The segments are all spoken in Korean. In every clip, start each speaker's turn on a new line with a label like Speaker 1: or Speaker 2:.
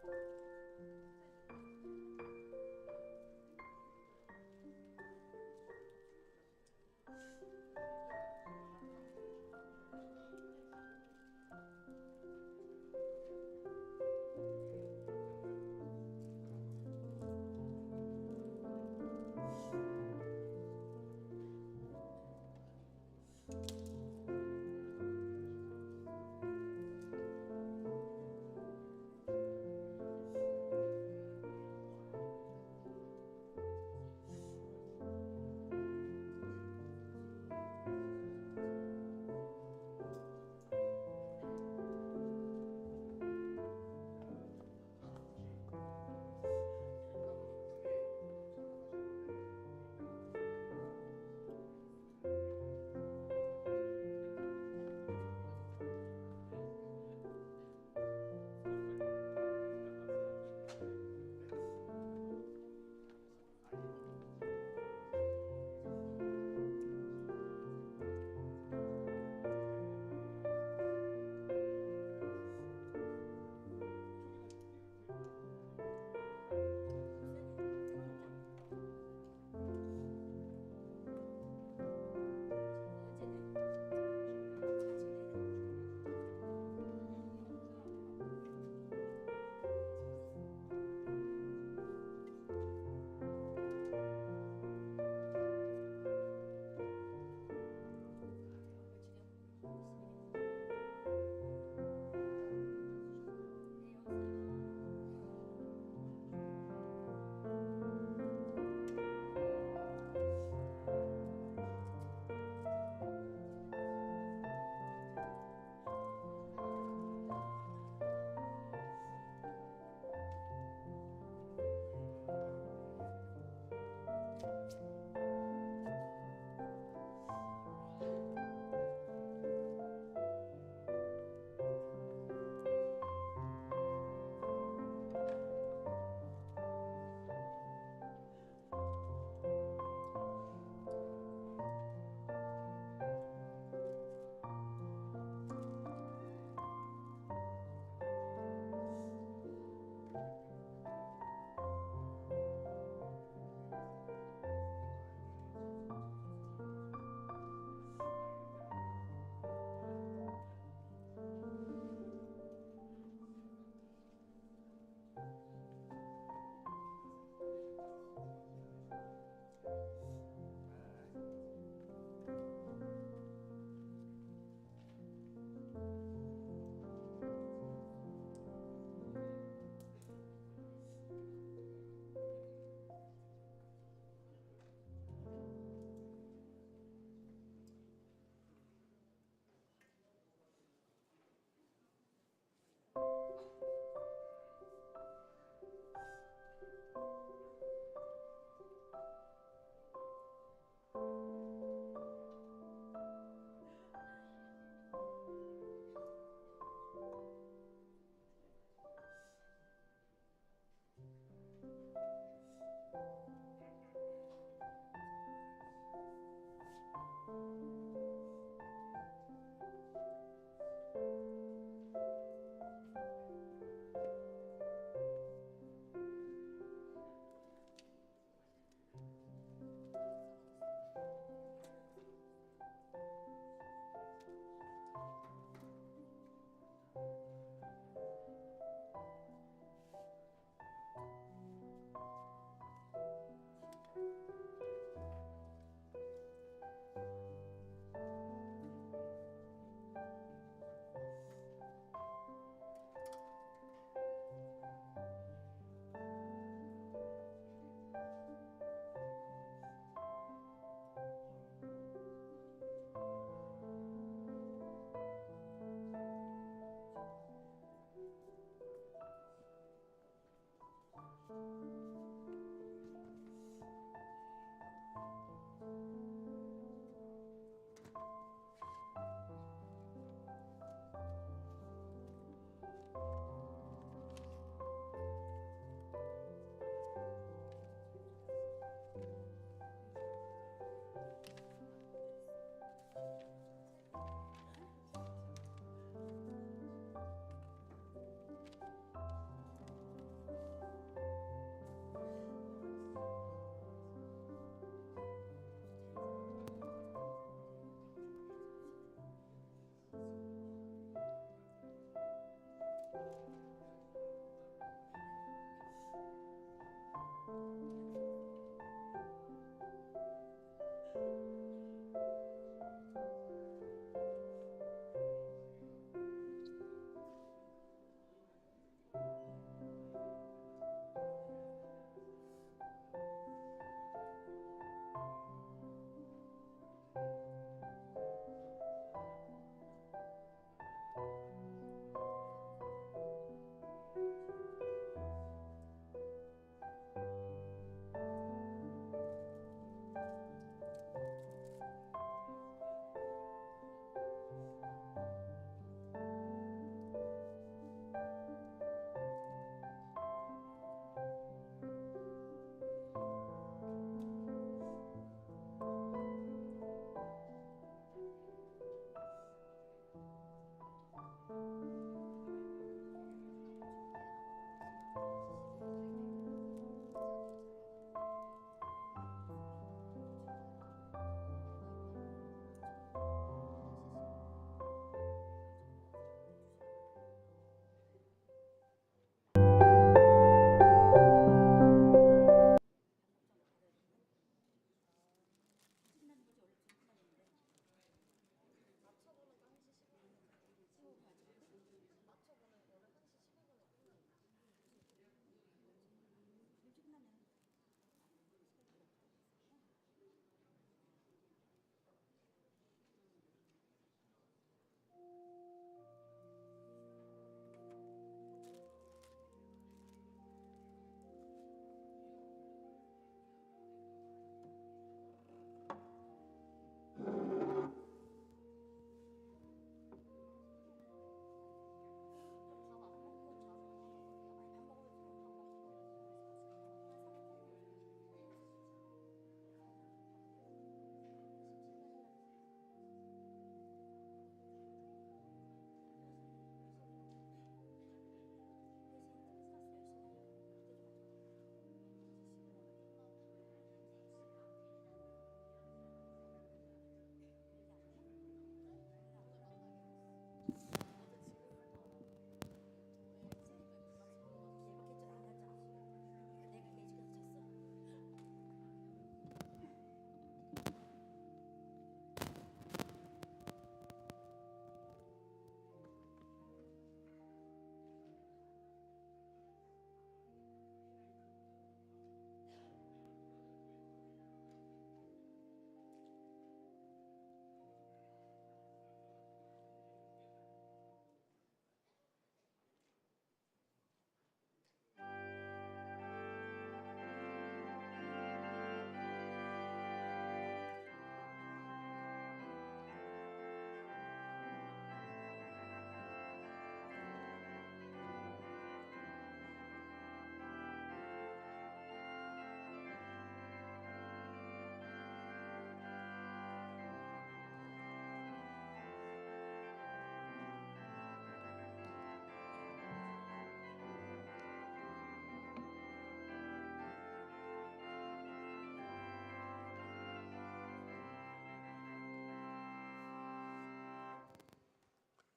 Speaker 1: 다 있어.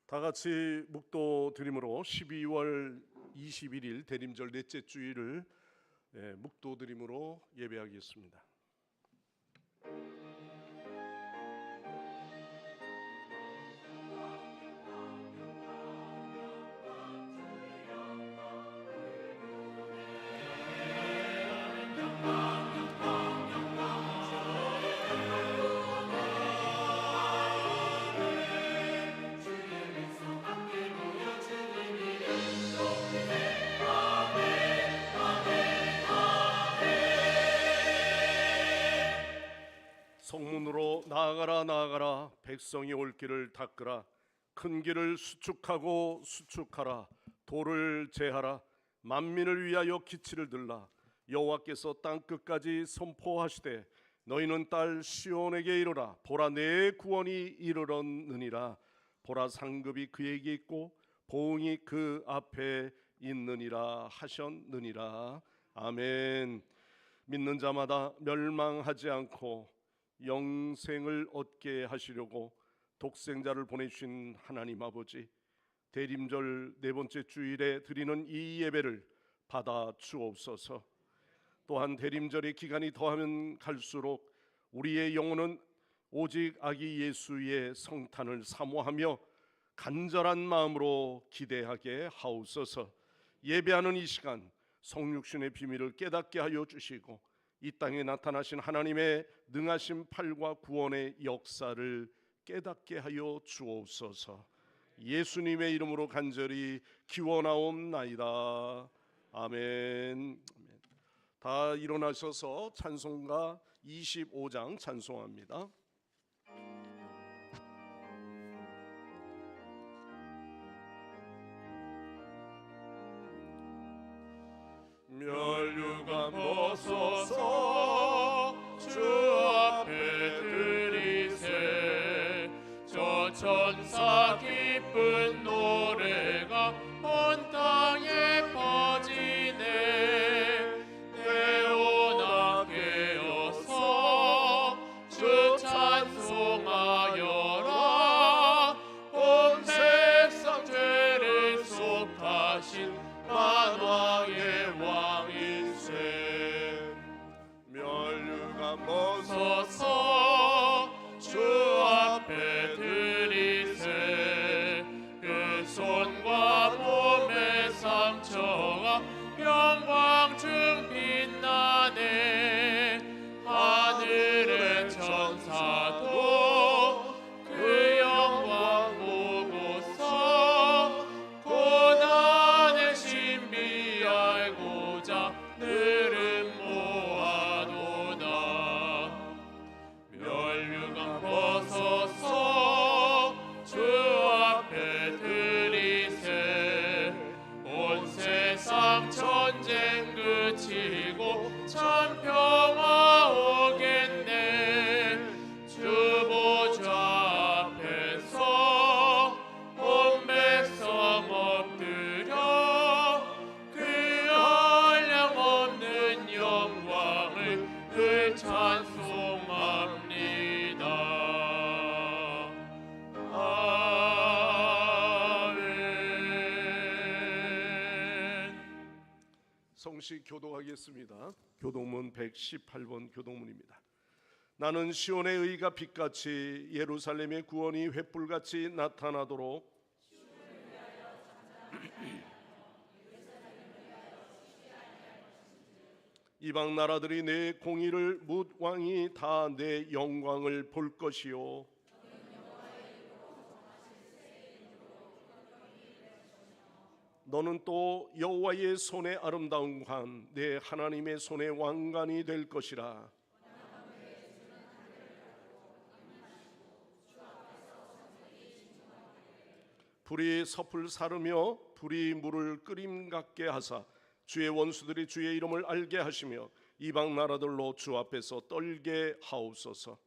Speaker 1: 다 같이 묵도 드림으로 12월 21일 대림절 넷째 주일을 묵도 드림으로 예배하겠습니다. 성문으로 나아가라 나아가라, 백성이 올 길을 닦으라. 큰 길을 수축하고 수축하라. 돌을 제하라. 만민을 위하여 기치를 들라. 여호와께서 땅 끝까지 선포하시되 너희는 딸 시온에게 이르라. 보라, 내 구원이 이르렀느니라. 보라, 상급이 그에게 있고 보응이 그 앞에 있느니라 하셨느니라. 아멘. 믿는 자마다 멸망하지 않고 영생을 얻게 하시려고 독생자를 보내주신 하나님 아버지, 대림절 네 번째 주일에 드리는 이 예배를 받아 주옵소서. 또한 대림절의 기간이 더하면 갈수록 우리의 영혼은 오직 아기 예수의 성탄을 사모하며 간절한 마음으로 기대하게 하옵소서. 예배하는 이 시간 성육신의 비밀을 깨닫게 하여 주시고 이 땅에 나타나신 하나님의 능하신 팔과 구원의 역사를 깨닫게 하여 주옵소서. 예수님의 이름으로 간절히 기원하옵나이다. 아멘. 다 일어나셔서 찬송가 25장 찬송합니다. 멸류관 벗어서 주 앞에 드리세. 저 천사 기쁜 노래가 온 땅에 퍼지네. 깨어나 깨어서 주 찬송하여라. 온 세상 죄를 속하신 만왕의 왕이세. 멸류관 벗어서 주 앞에 드리세. 그 손과 몸의 상처가 영광중 빛나네. 하늘의 천사도 그 영광 보고서 고난의 신비 알고자 늘은 모아도다. 멸류관 벗어서 주 앞에 드리세. 온 세상 전쟁 그치고 참 평화 오겠네. 주 보좌 앞에서 온 백성 엎드려 그 한량없는 영광을 늘 찬송합니다. 아멘. 성시 교독하겠습니다. 교독문 118번 교독문입니다. 나는 시온의 의가 빛같이 예루살렘의 구원이 횃불같이 나타나도록 이방 나라들이 내 공의를 묻 왕이 다 내 영광을 볼 것이요. 너는 또 여호와의 손의 아름다운 관, 내 하나님의 손의 왕관이 될 것이라. 불이 섭을 사르며 불이 물을 끓임 같게 하사 주의 원수들이 주의 이름을 알게 하시며 이방 나라들로 주 앞에서 떨게 하옵소서.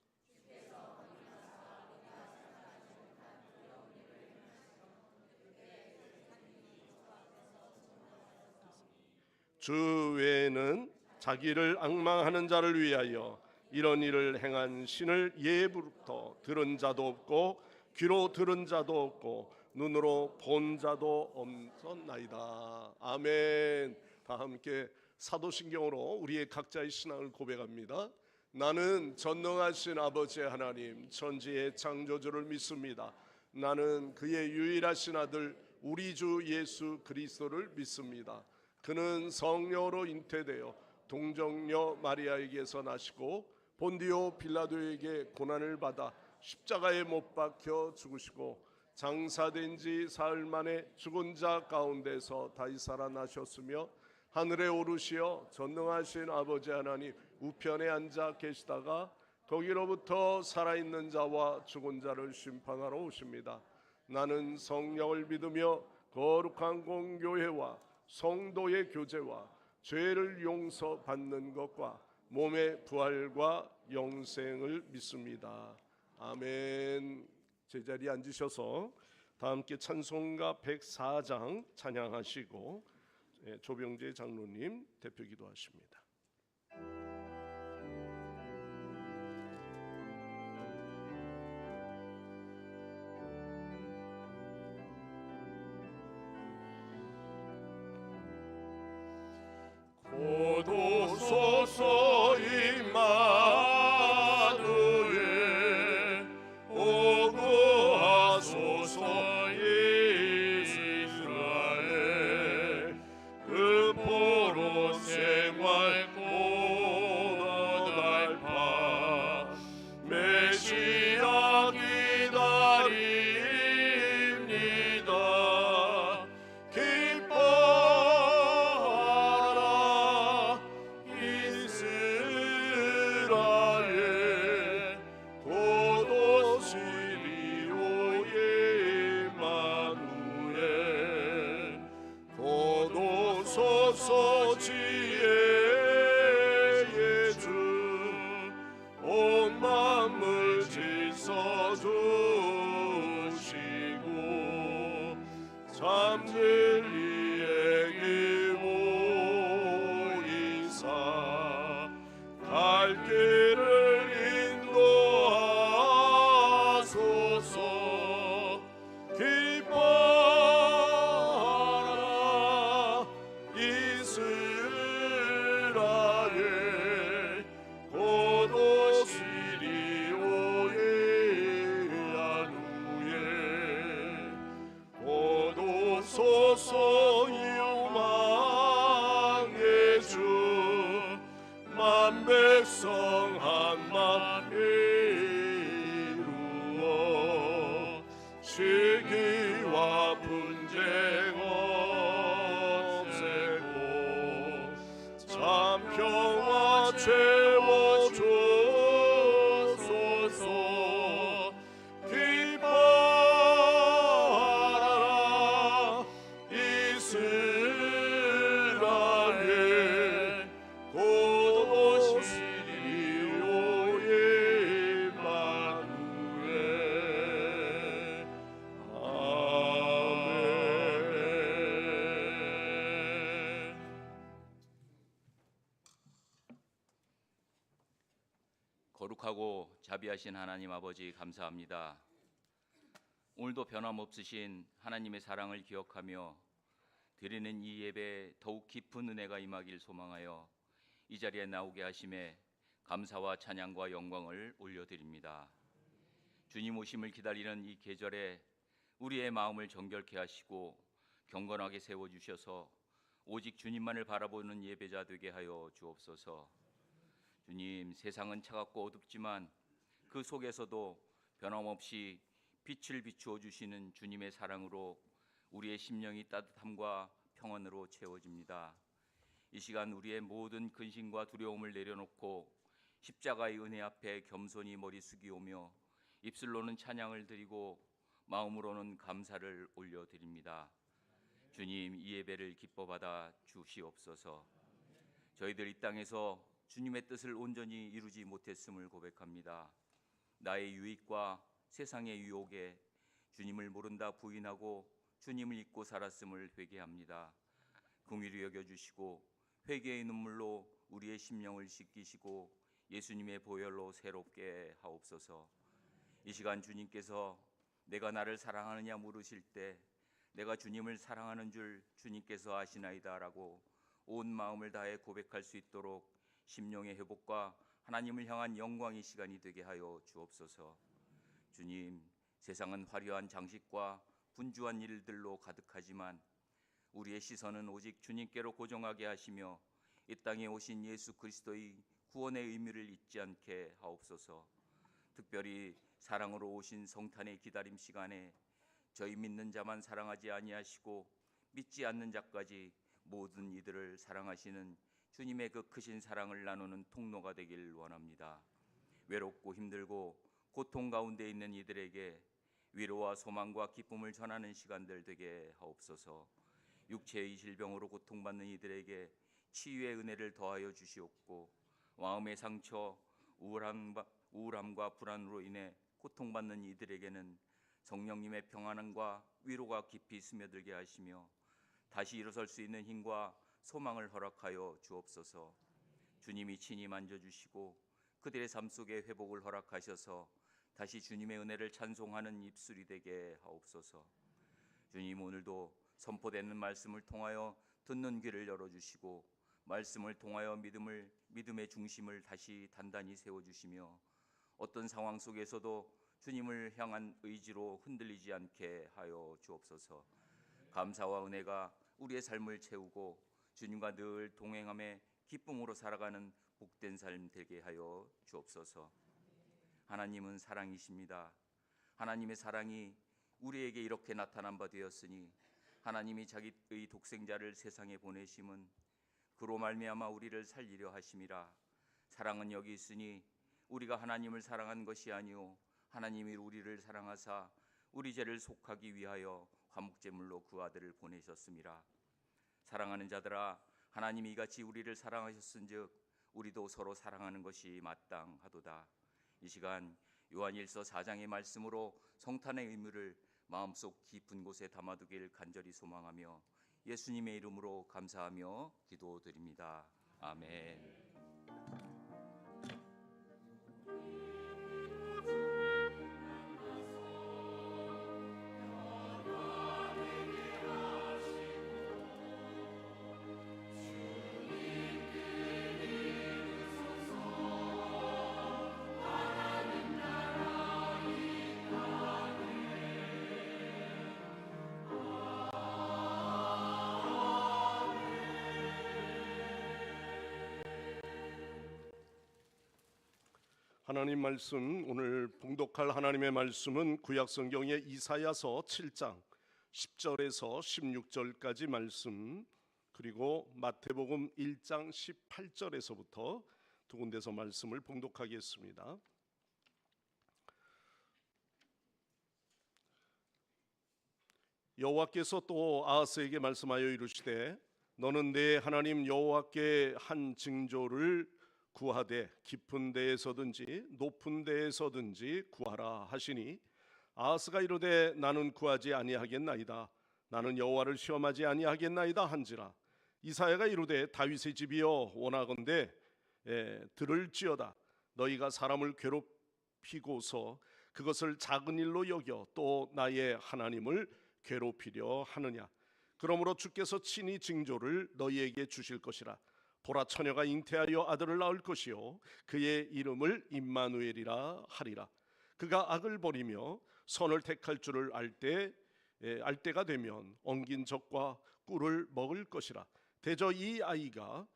Speaker 1: 주 외에는 자기를 앙망하는 자를 위하여 이런 일을 행한 신을 예부터 들은 자도 없고 귀로 들은 자도 없고 눈으로 본 자도 없었나이다. 아멘. 다 함께 사도신경으로 우리의 각자의 신앙을 고백합니다. 나는 전능하신 아버지 하나님 천지의 창조주를 믿습니다. 나는 그의 유일하신 아들 우리 주 예수 그리스도를 믿습니다. 그는 성령으로 잉태되어 동정녀 마리아에게서 나시고 본디오 빌라도에게 고난을 받아 십자가에 못 박혀 죽으시고 장사된 지 사흘 만에 죽은 자 가운데서 다시 살아나셨으며 하늘에 오르시어 전능하신 아버지 하나님 우편에 앉아 계시다가 거기로부터 살아있는 자와 죽은 자를 심판하러 오십니다. 나는 성령을 믿으며 거룩한 공교회와 성도의 교제와 죄를 용서받는 것과 몸의 부활과 영생을 믿습니다. 아멘. 제자리에 앉으셔서 다 함께 찬송가 104장 찬양하시고 조병재 장로님 대표 기도하십니다.
Speaker 2: 고도소서 임마누엘 오고 하소서 이스라엘 그 포로 생활 고달파 메시아 기다립니다. 기뻐하라 이스라엘 고도시리오의 마누엘 고도소서 지혜의 주 온 만물 지서주시고 잠들이에게 모이사 갈 길을 인도하소서. 기뻐하라 이스라엘 고도시리오의 아누엘 고도소서 유망의 주 만백성 한맘 이루어 시기와 분쟁 없애고 참 평화 채워주소서. 기뻐하라 이스라엘 고도시리오의 마누엘 아멘.
Speaker 3: 거룩하고 자비하신 하나님 아버지 감사합니다. 오늘도 변함없으신 하나님의 사랑을 기억하며 드리는 이 예배에 더욱 깊은 은혜가 임하길 소망하여 이 자리에 나오게 하심에 감사와 찬양과 영광을 올려드립니다. 주님 오심을 기다리는 이 계절에 우리의 마음을 정결케 하시고 경건하게 세워주셔서 오직 주님만을 바라보는 예배자 되게 하여 주옵소서. 주님, 세상은 차갑고 어둡지만 그 속에서도 변함없이 빛을 비추어 주시는 주님의 사랑으로 우리의 심령이 따뜻함과 평안으로 채워집니다. 이 시간 우리의 모든 근심과 두려움을 내려놓고 십자가의 은혜 앞에 겸손히 머리 숙이오며 입술로는 찬양을 드리고 마음으로는 감사를 올려드립니다. 주님, 이 예배를 기뻐 받아 주시옵소서. 저희들 이 땅에서 주님의 뜻을 온전히 이루지 못했음을 고백합니다. 나의 유익과 세상의 유혹에 주님을 모른다 부인하고 주님을 잊고 살았음을 회개합니다. 긍휼히 여겨주시고 회개의 눈물로 우리의 심령을 씻기시고 예수님의 보혈로 새롭게 하옵소서. 이 시간 주님께서 내가 나를 사랑하느냐 물으실 때 내가 주님을 사랑하는 줄 주님께서 아시나이다라고 온 마음을 다해 고백할 수 있도록 심령의 회복과 하나님을 향한 영광의 시간이 되게 하여 주옵소서. 주님, 세상은 화려한 장식과 분주한 일들로 가득하지만 우리의 시선은 오직 주님께로 고정하게 하시며 이 땅에 오신 예수 그리스도의 구원의 의미를 잊지 않게 하옵소서. 특별히 사랑으로 오신 성탄의 기다림 시간에 저희 믿는 자만 사랑하지 아니하시고 믿지 않는 자까지 모든 이들을 사랑하시는 주님의 그 크신 사랑을 나누는 통로가 되길 원합니다. 외롭고 힘들고 고통 가운데 있는 이들에게 위로와 소망과 기쁨을 전하는 시간들 되게 하옵소서. 육체의 질병으로 고통받는 이들에게 치유의 은혜를 더하여 주시옵고 마음의 상처, 우울함과 불안으로 인해 고통받는 이들에게는 성령님의 평안과 위로가 깊이 스며들게 하시며 다시 일어설 수 있는 힘과 소망을 허락하여 주옵소서. 주님이 친히 만져주시고 그들의 삶 속에 회복을 허락하셔서 다시 주님의 은혜를 찬송하는 입술이 되게 하옵소서. 주님, 오늘도 선포되는 말씀을 통하여 듣는 귀를 열어주시고 말씀을 통하여 믿음의 중심을 다시 단단히 세워주시며 어떤 상황 속에서도 주님을 향한 의지로 흔들리지 않게 하여 주옵소서. 감사와 은혜가 우리의 삶을 채우고 주님과 늘 동행함에 기쁨으로 살아가는 복된 삶 되게 하여 주옵소서. 하나님은 사랑이십니다. 하나님의 사랑이 우리에게 이렇게 나타난 바 되었으니 하나님이 자기의 독생자를 세상에 보내심은 그로 말미암아 우리를 살리려 하심이라. 사랑은 여기 있으니 우리가 하나님을 사랑한 것이 아니요 하나님이 우리를 사랑하사 우리 죄를 속하기 위하여 화목제물로 그 아들을 보내셨음이라. 사랑하는 자들아, 하나님이 이같이 우리를 사랑하셨은즉 우리도 서로 사랑하는 것이 마땅하도다. 이 시간 요한일서 4장의 말씀으로 성탄의 의미를 마음속 깊은 곳에 담아두길 간절히 소망하며 예수님의 이름으로 감사하며 기도드립니다. 아멘.
Speaker 1: 하나님 말씀, 오늘 봉독할 하나님의 말씀은 구약성경의 이사야서 7장 10절에서 16절까지 말씀, 그리고 마태복음 1장 18절에서부터 두 군데서 말씀을 봉독하겠습니다. 여호와께서 또 아하스에게 말씀하여 이르시되 너는 내 하나님 여호와께 한 징조를 구하되 깊은 데에서든지 높은 데에서든지 구하라 하시니 아하스가 이르되 나는 구하지 아니하겠나이다. 나는 여호와를 시험하지 아니하겠나이다 한지라. 이사야가 이르되 다윗의 집이여 원하건대 들을지어다. 너희가 사람을 괴롭히고서 그것을 작은 일로 여겨 또 나의 하나님을 괴롭히려 하느냐. 그러므로 주께서 친히 징조를 너희에게 주실 것이라. 보라, 처녀가 잉태하여 아들을 낳을 것이요 그의 이름을 임마누엘이라 하리라. 그가 악을 버리며 선을 택할 줄을 알 때가 되면 엉긴 젖과 꿀을 먹을 것이라. 대저 이 아이가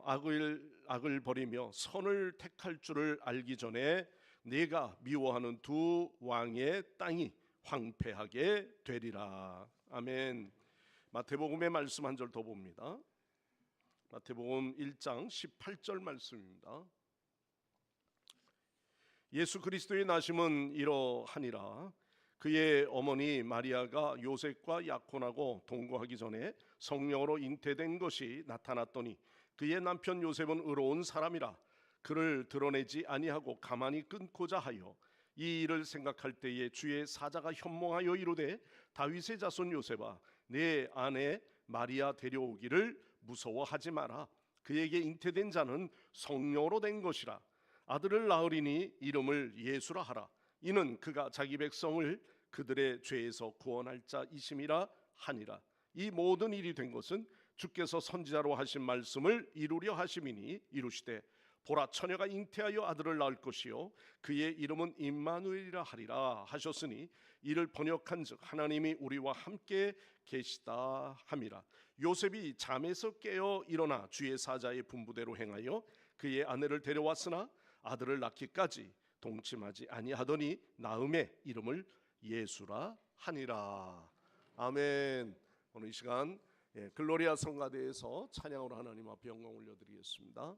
Speaker 1: 악을 버리며 선을 택할 줄을 알기 전에 네가 미워하는 두 왕의 땅이 황폐하게 되리라. 아멘. 마태복음의 말씀 한 절 더 봅니다. 마태복음 1장 18절 말씀입니다. 예수 그리스도의 나심은 이러하니라. 그의 어머니 마리아가 요셉과 약혼하고 동거하기 전에 성령으로 잉태된 것이 나타났더니 그의 남편 요셉은 의로운 사람이라 그를 드러내지 아니하고 가만히 끊고자 하여 이 일을 생각할 때에 주의 사자가 현몽하여 이르되 다윗의 자손 요셉아, 내 아내 마리아 데려오기를 무서워하지 마라. 그에게 잉태된 자는 성령으로 된 것이라. 아들을 낳으리니 이름을 예수라 하라. 이는 그가 자기 백성을 그들의 죄에서 구원할 자이심이라 하니라. 이 모든 일이 된 것은 주께서 선지자로 하신 말씀을 이루려 하심이니 이루시되 보라 처녀가 잉태하여 아들을 낳을 것이요 그의 이름은 임마누엘이라 하리라 하셨으니 이를 번역한즉 하나님이 우리와 함께 계시다 함이라. 요셉이 잠에서 깨어 일어나 주의 사자의 분부대로 행하여 그의 아내를 데려왔으나 아들을 낳기까지 동침하지 아니하더니 나음의 이름을 예수라 하니라. 아멘. 오늘 이 시간 글로리아 성가대에서 찬양으로 하나님 앞에 영광 올려드리겠습니다.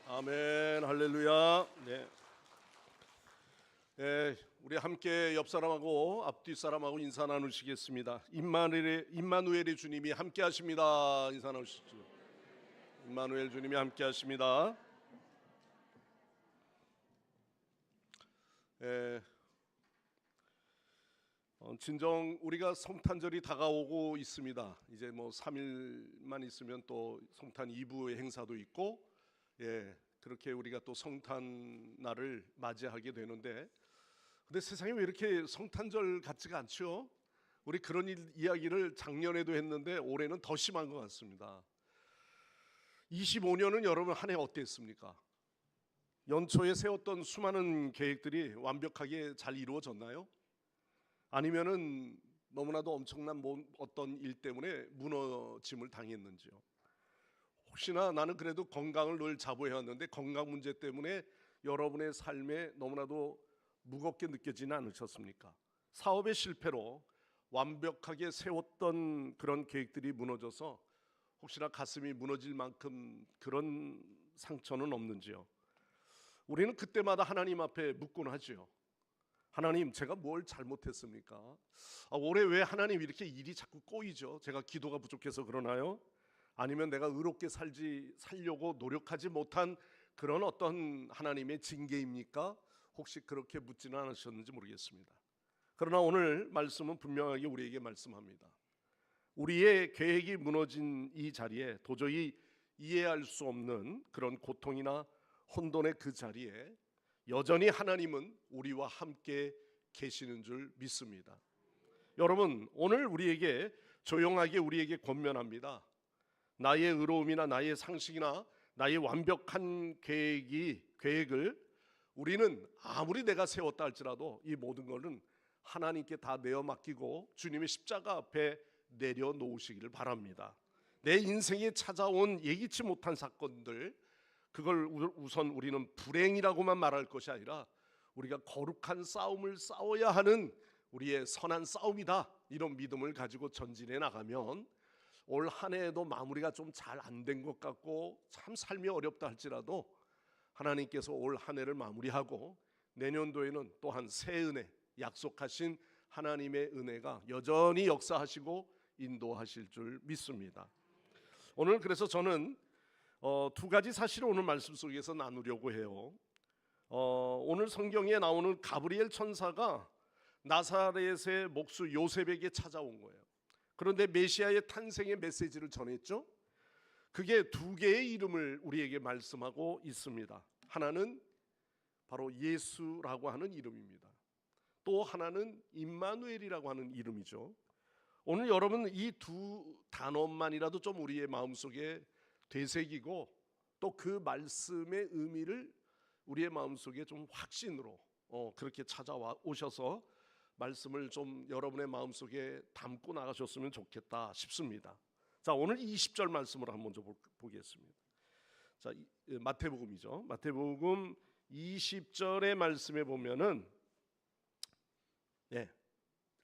Speaker 1: 아멘. 할렐루야. 네. 우리 함께 옆 사람하고 앞뒤 사람하고 인사 나누시겠습니다. 임마누엘의 주님이 함께 하십니다. 인사 나누시죠. 임마누엘 주님이 함께 하십니다. 진정 우리가 성탄절이 다가오고 있습니다. 이제 뭐 3일만 있으면 또 성탄 2부의 행사도 있고, 그렇게 우리가 또 성탄날을 맞이하게 되는데, 근데 세상이 왜 이렇게 성탄절 같지가 않죠? 우리 그런 이야기를 작년에도 했는데 올해는 더 심한 것 같습니다. 25년은 여러분 한 해 어땠습니까? 연초에 세웠던 수많은 계획들이 완벽하게 잘 이루어졌나요? 아니면은 너무나도 엄청난 어떤 일 때문에 무너짐을 당했는지요? 혹시나 나는 그래도 건강을 늘 자부해왔는데 건강 문제 때문에 여러분의 삶에 너무나도 무겁게 느껴지는 않으셨습니까? 사업의 실패로 완벽하게 세웠던 그런 계획들이 무너져서 혹시나 가슴이 무너질 만큼 그런 상처는 없는지요? 우리는 그때마다 하나님 앞에 묻곤 하죠. 하나님, 제가 뭘 잘못했습니까? 올해 왜 하나님 이렇게 일이 자꾸 꼬이죠? 제가 기도가 부족해서 그러나요? 아니면 내가 의롭게 살려고 노력하지 못한 그런 어떤 하나님의 징계입니까? 혹시 그렇게 묻지는 않으셨는지 모르겠습니다. 그러나 오늘 말씀은 분명하게 우리에게 말씀합니다. 우리의 계획이 무너진 이 자리에 도저히 이해할 수 없는 그런 고통이나 혼돈의 그 자리에 여전히 하나님은 우리와 함께 계시는 줄 믿습니다. 여러분, 오늘 우리에게 조용하게 우리에게 권면합니다. 나의 의로움이나 나의 상식이나 나의 완벽한 계획을 우리는 아무리 내가 세웠다 할지라도 이 모든 것은 하나님께 다 내어 맡기고 주님의 십자가 앞에 내려놓으시기를 바랍니다. 내 인생에 찾아온 예기치 못한 사건들, 그걸 우선 우리는 불행이라고만 말할 것이 아니라 우리가 거룩한 싸움을 싸워야 하는 우리의 선한 싸움이다, 이런 믿음을 가지고 전진해 나가면 올 한 해에도 마무리가 좀 잘 안 된 것 같고 참 삶이 어렵다 할지라도 하나님께서 올 한 해를 마무리하고 내년도에는 또한 새 은혜, 약속하신 하나님의 은혜가 여전히 역사하시고 인도하실 줄 믿습니다. 오늘 그래서 저는 두 가지 사실을 오늘 말씀 속에서 나누려고 해요. 오늘 성경에 나오는 가브리엘 천사가 나사렛의 목수 요셉에게 찾아온 거예요. 그런데 메시아의 탄생의 메시지를 전했죠. 그게 두 개의 이름을 우리에게 말씀하고 있습니다. 하나는 바로 예수라고 하는 이름입니다. 또 하나는 임마누엘이라고 하는 이름이죠. 오늘 여러분 이 두 단어만이라도 좀 우리의 마음속에 되새기고 또 그 말씀의 의미를 우리의 마음속에 좀 확신으로 그렇게 찾아와 오셔서 말씀을 좀 여러분의 마음속에 담고 나가셨으면 좋겠다 싶습니다. 자, 오늘 20절 말씀을 한번 먼저 보겠습니다. 자, 마태복음이죠. 마태복음 20절의 말씀에 보면은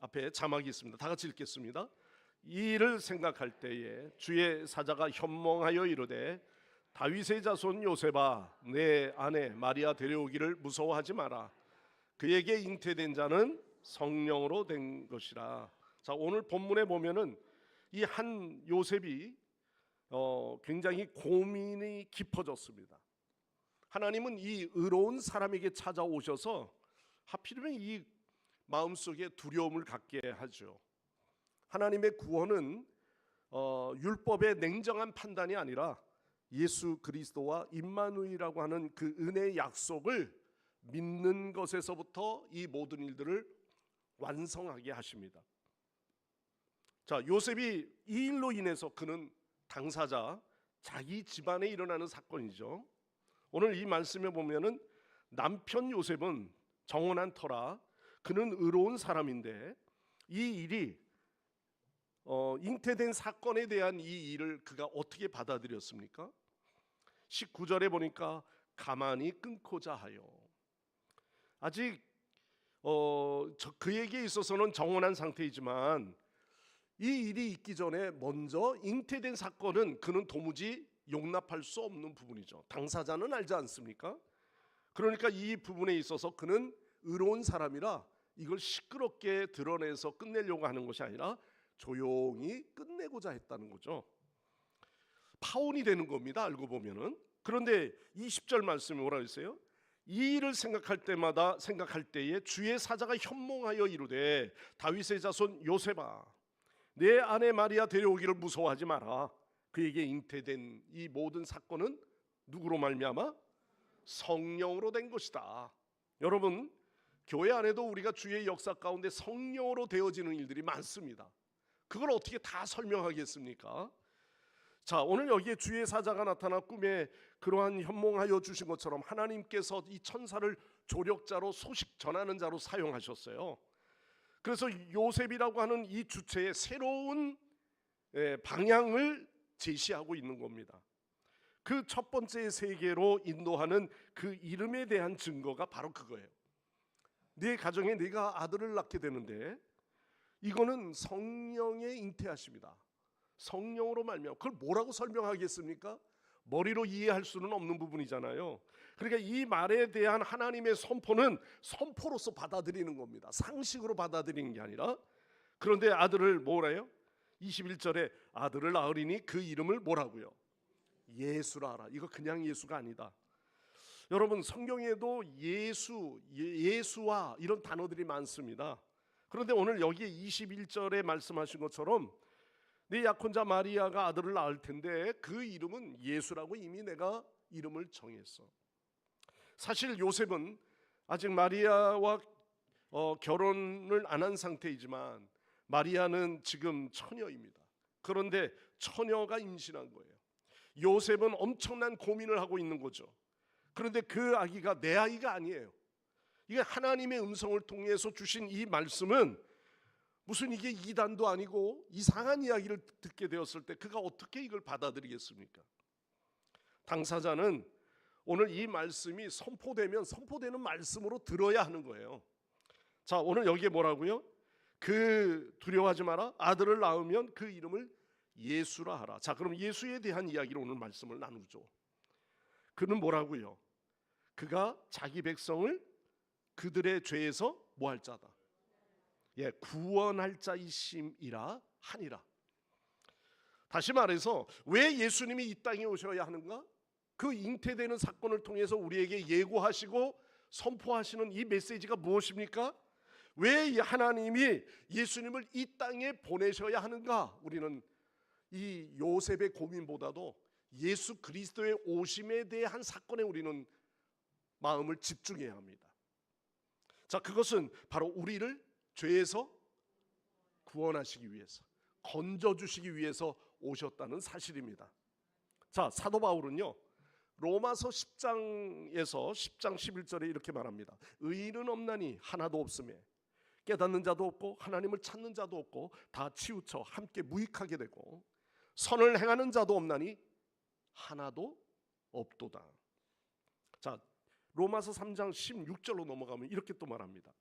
Speaker 1: 앞에 자막이 있습니다. 다 같이 읽겠습니다. 이 일을 생각할 때에 주의 사자가 현몽하여 이르되 다윗의 자손 요셉아, 내 아내 마리아 데려오기를 무서워하지 마라. 그에게 잉태된 자는 성령으로 된 것이라. 자, 오늘 본문에 보면은 이 한 요셉이 굉장히 고민이 깊어졌습니다. 하나님은 이 의로운 사람에게 찾아오셔서 하필이면 이 마음속에 두려움을 갖게 하죠. 하나님의 구원은 율법의 냉정한 판단이 아니라 예수 그리스도와 임마누엘이라고 하는 그 은혜의 약속을 믿는 것에서부터 이 모든 일들을 완성하게 하십니다. 자, 요셉이 이 일로 인해서 그는 당사자, 자기 집안에 일어나는 사건이죠. 오늘 이 말씀에 보면은 남편 요셉은 정혼한 터라 그는 의로운 사람인데 이 일이 잉태된 사건에 대한 이 일을 그가 어떻게 받아들였습니까? 19절에 보니까 가만히 끊고자 하여. 아직 그에게 있어서는 정혼한 상태이지만 이 일이 있기 전에 먼저 잉태된 사건은 그는 도무지 용납할 수 없는 부분이죠. 당사자는 알지 않습니까? 그러니까 이 부분에 있어서 그는 의로운 사람이라 이걸 시끄럽게 드러내서 끝내려고 하는 것이 아니라 조용히 끝내고자 했다는 거죠. 파혼이 되는 겁니다, 알고 보면은. 그런데 20절 말씀이 뭐라 했어요? 이 일을 생각할 때에 주의 사자가 현몽하여 이르되 다윗의 자손 요셉아, 내 아내 마리아 데려오기를 무서워하지 마라. 그에게 잉태된 이 모든 사건은 누구로 말미암아? 성령으로 된 것이다. 여러분, 교회 안에도 우리가 주의 역사 가운데 성령으로 되어지는 일들이 많습니다. 그걸 어떻게 다 설명하겠습니까? 자, 오늘 여기에 주의 사자가 나타나 꿈에 그러한 현몽하여 주신 것처럼 하나님께서 이 천사를 조력자로 소식 전하는 자로 사용하셨어요. 그래서 요셉이라고 하는 이 주체의 새로운 방향을 제시하고 있는 겁니다. 그 첫 번째 세계로 인도하는 그 이름에 대한 증거가 바로 그거예요. 네 가정에 네가 아들을 낳게 되는데 이거는 성령의 잉태하심이다. 성령으로 말미암아. 그걸 뭐라고 설명하겠습니까? 머리로 이해할 수는 없는 부분이잖아요. 그러니까 이 말에 대한 하나님의 선포는 선포로서 받아들이는 겁니다. 상식으로 받아들이는 게 아니라. 그런데 아들을 뭐래요? 21절에 아들을 낳으리니 그 이름을 뭐라고요? 예수라 하라. 이거 그냥 예수가 아니다. 여러분 성경에도 예수와 이런 단어들이 많습니다. 그런데 오늘 여기에 21절에 말씀하신 것처럼 네 약혼자 마리아가 아들을 낳을 텐데 그 이름은 예수라고 이미 내가 이름을 정했어. 사실 요셉은 아직 마리아와 결혼을 안 한 상태이지만 마리아는 지금 처녀입니다. 그런데 처녀가 임신한 거예요. 요셉은 엄청난 고민을 하고 있는 거죠. 그런데 그 아기가 내 아이가 아니에요. 이게 하나님의 음성을 통해서 주신 이 말씀은 무슨 이게 이단도 아니고 이상한 이야기를 듣게 되었을 때 그가 어떻게 이걸 받아들이겠습니까? 당사자는 오늘 이 말씀이 선포되면 선포되는 말씀으로 들어야 하는 거예요. 자, 오늘 여기에 뭐라고요? 그 두려워하지 마라. 아들을 낳으면 그 이름을 예수라 하라. 자, 그럼 예수에 대한 이야기로 오늘 말씀을 나누죠. 그는 뭐라고요? 그가 자기 백성을 그들의 죄에서 뭐할 자다. 구원할 자이심이라 하니라. 다시 말해서 왜 예수님이 이 땅에 오셔야 하는가? 그 잉태되는 사건을 통해서 우리에게 예고하시고 선포하시는 이 메시지가 무엇입니까? 왜 하나님이 예수님을 이 땅에 보내셔야 하는가? 우리는 이 요셉의 고민보다도 예수 그리스도의 오심에 대한 사건에 우리는 마음을 집중해야 합니다. 자, 그것은 바로 우리를 죄에서 구원하시기 위해서, 건져주시기 위해서 오셨다는 사실입니다. 자, 사도 바울은요 로마서 10장에서 10장 11절에 이렇게 말합니다. 의인은 없나니 하나도 없으며 깨닫는 자도 없고 하나님을 찾는 자도 없고 다 치우쳐 함께 무익하게 되고 선을 행하는 자도 없나니 하나도 없도다. 자, 로마서 3장 16절로 넘어가면 이렇게 또 말합니다.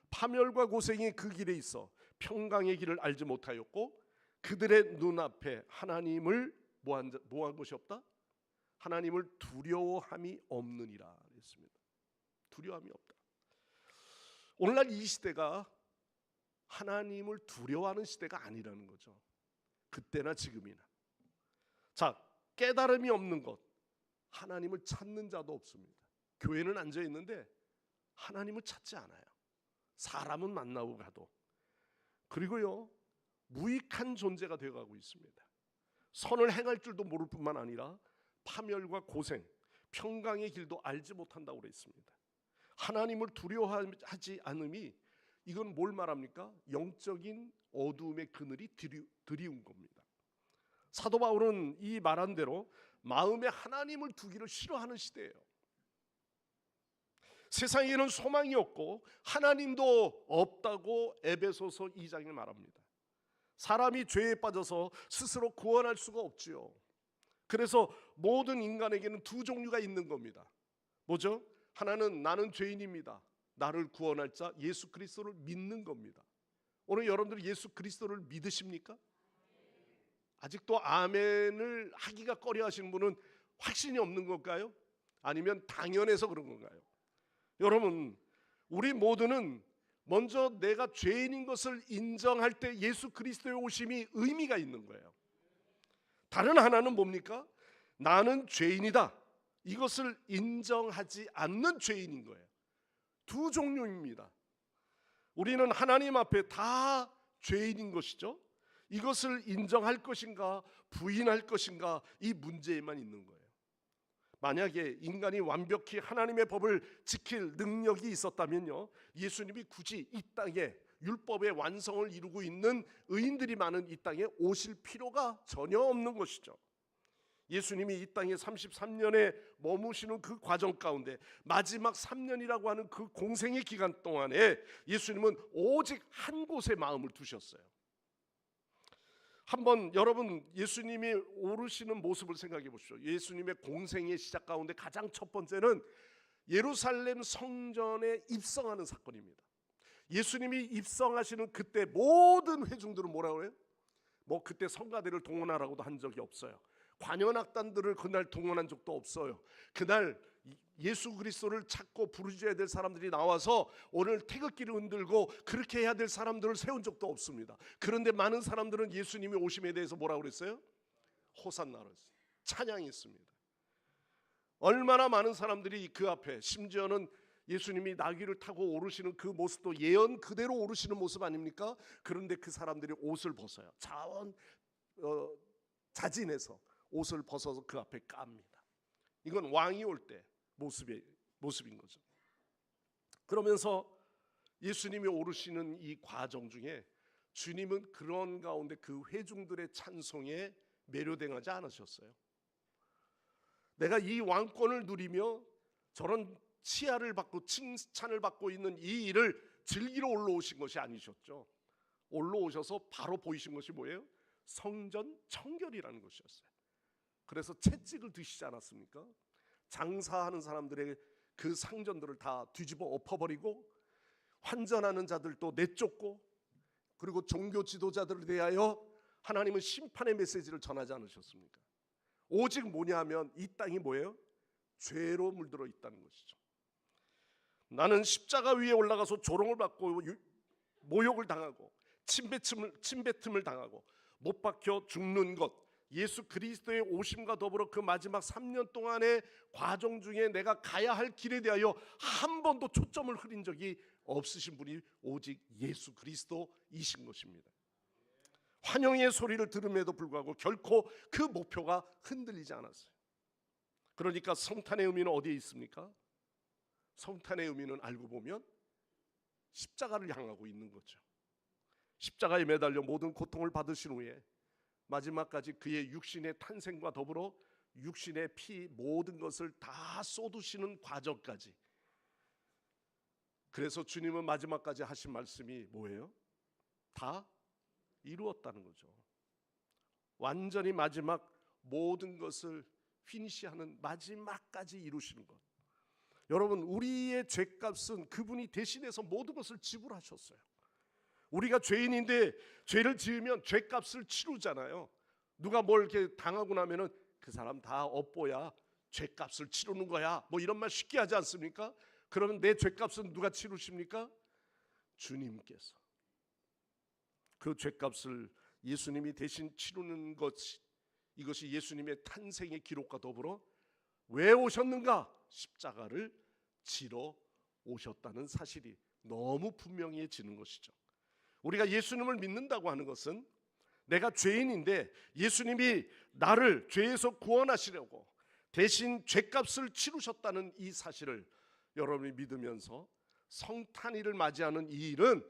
Speaker 1: 파멸과 고생이 그 길에 있어 평강의 길을 알지 못하였고 그들의 눈앞에 하나님을 뭐한 것이 없다? 하나님을 두려워함이 없느니라 그랬습니다. 두려움이 없다. 오늘날 이 시대가 하나님을 두려워하는 시대가 아니라는 거죠. 그때나 지금이나. 자, 깨달음이 없는 것, 하나님을 찾는 자도 없습니다. 교회는 앉아 있는데 하나님을 찾지 않아요. 사람은 만나고 가도. 그리고요 무익한 존재가 되어가고 있습니다. 선을 행할 줄도 모를 뿐만 아니라 파멸과 고생, 평강의 길도 알지 못한다고 그랬습니다. 하나님을 두려워하지 않음이 이건 뭘 말합니까? 영적인 어두움의 그늘이 드리운 겁니다. 사도 바울은 이 말한 대로 마음에 하나님을 두기를 싫어하는 시대예요. 세상에는 소망이 없고 하나님도 없다고 에베소서 2장에 말합니다. 사람이 죄에 빠져서 스스로 구원할 수가 없지요. 그래서 모든 인간에게는 두 종류가 있는 겁니다. 뭐죠? 하나는 나는 죄인입니다. 나를 구원할 자 예수 그리스도를 믿는 겁니다. 오늘 여러분들이 예수 그리스도를 믿으십니까? 아직도 아멘을 하기가 꺼려 하시는 분은 확신이 없는 걸까요? 아니면 당연해서 그런 건가요? 여러분, 우리 모두는 먼저 내가 죄인인 것을 인정할 때 예수 그리스도의 오심이 의미가 있는 거예요. 다른 하나는 뭡니까? 나는 죄인이다. 이것을 인정하지 않는 죄인인 거예요. 두 종류입니다. 우리는 하나님 앞에 다 죄인인 것이죠. 이것을 인정할 것인가 부인할 것인가 이 문제에만 있는 거예요. 만약에 인간이 완벽히 하나님의 법을 지킬 능력이 있었다면요 예수님이 굳이 이 땅에 율법의 완성을 이루고 있는 의인들이 많은 이 땅에 오실 필요가 전혀 없는 것이죠. 예수님이 이 땅에 33년에 머무시는 그 과정 가운데 마지막 3년이라고 하는 그 공생의 기간 동안에 예수님은 오직 한 곳에 마음을 두셨어요. 한번 여러분 예수님이 오르시는 모습을 생각해 보십시오. 예수님의 공생의 시작 가운데 가장 첫 번째는 예루살렘 성전에 입성하는 사건입니다. 예수님이 입성하시는 그때 모든 회중들은 뭐라고 해요? 뭐 그때 성가대를 동원하라고도 한 적이 없어요. 관현악단들을 그날 동원한 적도 없어요. 그날 예수 그리스도를 찾고 부르짖어야 될 사람들이 나와서 오늘 태극기를 흔들고 그렇게 해야 될 사람들을 세운 적도 없습니다. 그런데 많은 사람들은 예수님이 오심에 대해서 뭐라고 그랬어요? 호산나를 찬양했습니다. 얼마나 많은 사람들이 그 앞에, 심지어는 예수님이 나귀를 타고 오르시는 그 모습도 예언 그대로 오르시는 모습 아닙니까? 그런데 그 사람들이 옷을 벗어요. 자진해서 옷을 벗어서 그 앞에 깝니다. 이건 왕이 올 때 모습인 거죠. 그러면서 예수님이 오르시는 이 과정 중에 주님은 그런 가운데 그 회중들의 찬송에 매료당하지 않으셨어요. 내가 이 왕권을 누리며 저런 치하를 받고 칭찬을 받고 있는 이 일을 즐기러 올라오신 것이 아니셨죠. 올라오셔서 바로 보이신 것이 뭐예요? 성전 청결이라는 것이었어요. 그래서 채찍을 드시지 않았습니까? 장사하는 사람들의 그 상전들을 다 뒤집어 엎어버리고 환전하는 자들도 내쫓고, 그리고 종교 지도자들에 대하여 하나님은 심판의 메시지를 전하지 않으셨습니까? 오직 뭐냐면 이 땅이 뭐예요? 죄로 물들어 있다는 것이죠. 나는 십자가 위에 올라가서 조롱을 받고 모욕을 당하고 침뱉음을 당하고 못 박혀 죽는 것, 예수 그리스도의 오심과 더불어 그 마지막 3년 동안의 과정 중에 내가 가야 할 길에 대하여 한 번도 초점을 흐린 적이 없으신 분이 오직 예수 그리스도이신 것입니다. 환영의 소리를 들음에도 불구하고 결코 그 목표가 흔들리지 않았어요. 그러니까 성탄의 의미는 어디에 있습니까? 성탄의 의미는 알고 보면 십자가를 향하고 있는 거죠. 십자가에 매달려 모든 고통을 받으신 후에 마지막까지 그의 육신의 탄생과 더불어 육신의 피 모든 것을 다 쏟으시는 과정까지. 그래서 주님은 마지막까지 하신 말씀이 뭐예요? 다 이루었다는 거죠. 완전히 마지막 모든 것을 피니시하는 마지막까지 이루시는 것. 여러분, 우리의 죄값은 그분이 대신해서 모든 것을 지불하셨어요. 우리가 죄인인데 죄를 지으면 죄값을 치르잖아요. 누가 뭘 이렇게 당하고 나면은 그 사람 다 업보야, 죄값을 치르는 거야, 뭐 이런 말 쉽게 하지 않습니까? 그러면 내 죄값은 누가 치르십니까? 주님께서. 그 죄값을 예수님이 대신 치르는 것이, 이것이 예수님의 탄생의 기록과 더불어 왜 오셨는가? 십자가를 지러 오셨다는 사실이 너무 분명해지는 것이죠. 우리가 예수님을 믿는다고 하는 것은 내가 죄인인데 예수님이 나를 죄에서 구원하시려고 대신 죄값을 치르셨다는 이 사실을 여러분이 믿으면서 성탄일을 맞이하는 이 일은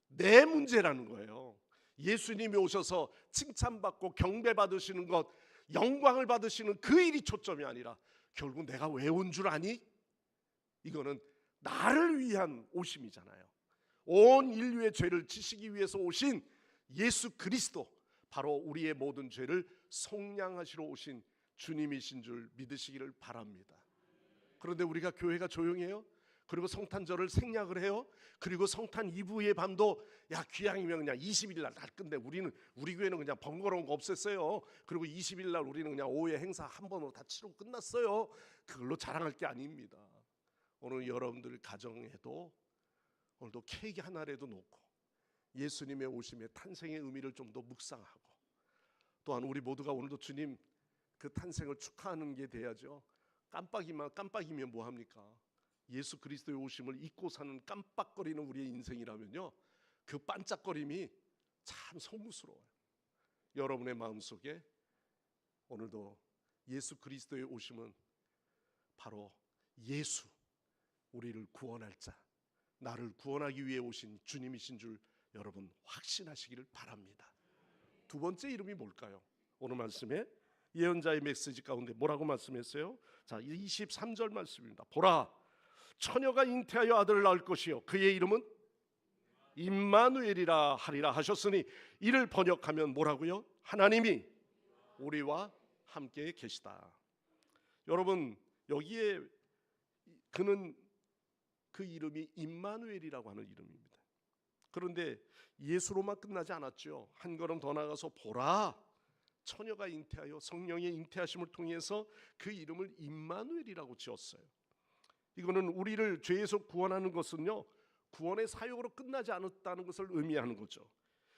Speaker 1: 내 문제라는 거예요. 예수님이 오셔서 칭찬받고 경배받으시는 것, 영광을 받으시는 그 일이 초점이 아니라 결국 내가 왜 온 줄 아니? 이거는 나를 위한 오심이잖아요. 온 인류의 죄를 지시기 위해서 오신 예수 그리스도, 바로 우리의 모든 죄를 속량하시러 오신 주님이신 줄 믿으시기를 바랍니다. 그런데 우리가 교회가 조용해요. 그리고 성탄절을 생략을 해요. 그리고 성탄 이브의 밤도 야 귀향이면 그냥 20일 날 끝내. 우리 교회는 그냥 번거로운 거 없앴어요. 그리고 20일 날 우리는 그냥 오후에 행사 한 번으로 다 치르고 끝났어요. 그걸로 자랑할 게 아닙니다. 오늘 여러분들 가정에도 오늘도 케이크 하나라도 놓고 예수님의 오심의 탄생의 의미를 좀 더 묵상하고, 또한 우리 모두가 오늘도 주님 그 탄생을 축하하는 게 돼야죠. 깜빡이면 뭐합니까? 예수 그리스도의 오심을 잊고 사는 깜빡거리는 우리의 인생이라면요, 그 반짝거림이 참 송구스러워요. 여러분의 마음속에 오늘도 예수 그리스도의 오심은 바로 예수, 우리를 구원할 자, 나를 구원하기 위해 오신 주님이신 줄 여러분 확신하시기를 바랍니다. 두 번째 이름이 뭘까요? 오늘 말씀에 예언자의 메시지 가운데 뭐라고 말씀했어요? 자, 23절 말씀입니다. 보라, 처녀가 잉태하여 아들을 낳을 것이요 그의 이름은 임마누엘이라 하리라 하셨으니 이를 번역하면 뭐라고요? 하나님이 우리와 함께 계시다. 여러분, 여기에 그는 그 이름이 임마누엘이라고 하는 이름입니다. 그런데 예수로만 끝나지 않았죠. 한 걸음 더 나가서 보라, 처녀가 잉태하여 성령의 잉태하심을 통해서 그 이름을 임마누엘이라고 지었어요. 이거는 우리를 죄에서 구원하는 것은요, 구원의 사역으로 끝나지 않았다는 것을 의미하는 거죠.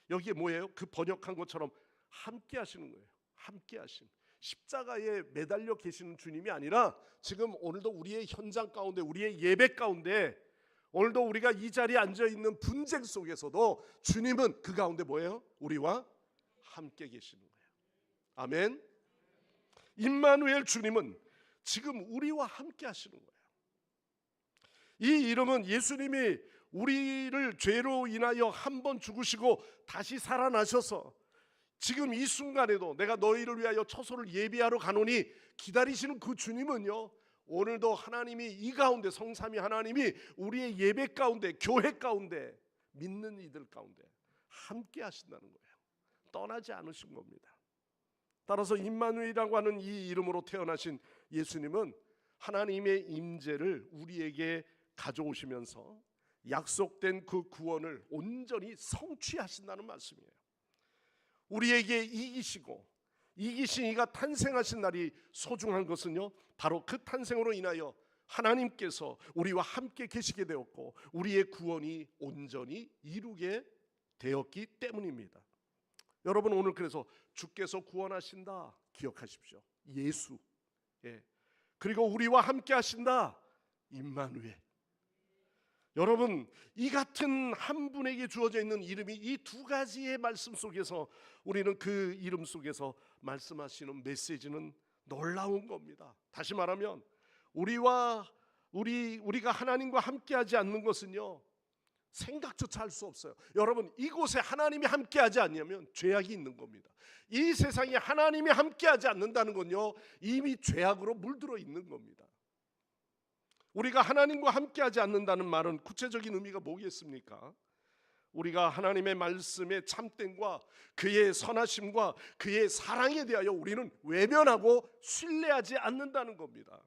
Speaker 1: 여기에 뭐예요? 그 번역한 것처럼 함께 하시는 거예요. 함께 하심. 십자가에 매달려 계시는 주님이 아니라 지금 오늘도 우리의 현장 가운데, 우리의 예배 가운데, 오늘도 우리가 이 자리에 앉아 있는 분쟁 속에서도 주님은 그 가운데 뭐예요? 우리와 함께 계시는 거예요. 아멘. 임마누엘 주님은 지금 우리와 함께 하시는 거예요. 이 이름은 예수님이 우리를 죄로 인하여 한 번 죽으시고 다시 살아나셔서 지금 이 순간에도 내가 너희를 위하여 처소를 예비하러 가노니 기다리시는 그 주님은요, 오늘도 하나님이 이 가운데, 성삼위 하나님이 우리의 예배 가운데, 교회 가운데, 믿는 이들 가운데 함께 하신다는 거예요. 떠나지 않으신 겁니다. 따라서 임마누엘이라고 하는 이 이름으로 태어나신 예수님은 하나님의 임재를 우리에게 가져오시면서 약속된 그 구원을 온전히 성취하신다는 말씀이에요. 우리에게 이기시고 이기신 이가 탄생하신 날이 소중한 것은요, 바로 그 탄생으로 인하여 하나님께서 우리와 함께 계시게 되었고 우리의 구원이 온전히 이루게 되었기 때문입니다. 여러분, 오늘 그래서 주께서 구원하신다 기억하십시오. 예수. 그리고 우리와 함께 하신다, 임마누엘. 여러분, 이 같은 한 분에게 주어져 있는 이름이 이 두 가지의 말씀 속에서 우리는 그 이름 속에서 말씀하시는 메시지는 놀라운 겁니다. 다시 말하면 우리가 하나님과 함께하지 않는 것은요, 생각조차 할 수 없어요. 여러분, 이곳에 하나님이 함께하지 않냐면 죄악이 있는 겁니다. 이 세상에 하나님이 함께하지 않는다는 건요, 이미 죄악으로 물들어 있는 겁니다. 우리가 하나님과 함께하지 않는다는 말은 구체적인 의미가 뭐겠습니까? 우리가 하나님의 말씀의 참됨과 그의 선하심과 그의 사랑에 대하여 우리는 외면하고 신뢰하지 않는다는 겁니다.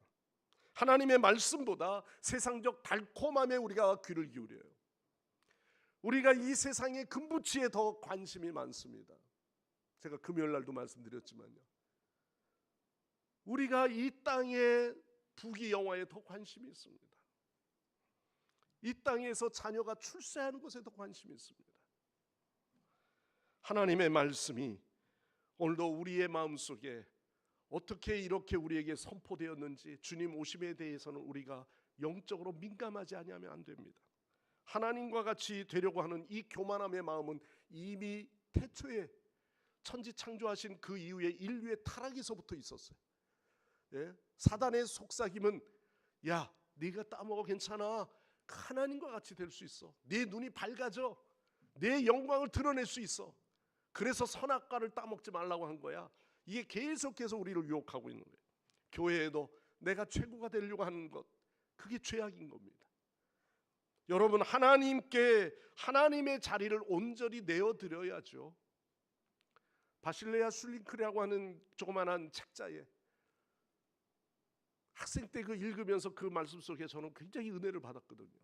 Speaker 1: 하나님의 말씀보다 세상적 달콤함에 우리가 귀를 기울여요. 우리가 이 세상의 금부치에 더 관심이 많습니다. 제가 금요일 날도 말씀드렸지만요, 우리가 이 땅의 부귀영화에 더 관심이 있습니다. 이 땅에서 자녀가 출세하는 것에 더 관심이 있습니다. 하나님의 말씀이 오늘도 우리의 마음속에 어떻게 이렇게 우리에게 선포되었는지, 주님 오심에 대해서는 우리가 영적으로 민감하지 않으면 안 됩니다. 하나님과 같이 되려고 하는 이 교만함의 마음은 이미 태초에 천지 창조하신 그 이후에 인류의 타락에서부터 있었어요. 사단의 속삭임은, 야, 네가 따먹어 괜찮아, 하나님과 같이 될 수 있어, 네 눈이 밝아져, 내 영광을 드러낼 수 있어, 그래서 선악과를 따먹지 말라고 한 거야. 이게 계속해서 우리를 유혹하고 있는 거예요. 교회에도 내가 최고가 되려고 하는 것, 그게 죄악인 겁니다. 여러분, 하나님께 하나님의 자리를 온전히 내어드려야죠. 바실레아 술링크라고 하는 조그만한 책자에 학생 때 그 읽으면서 그 말씀 속에 저는 굉장히 은혜를 받았거든요.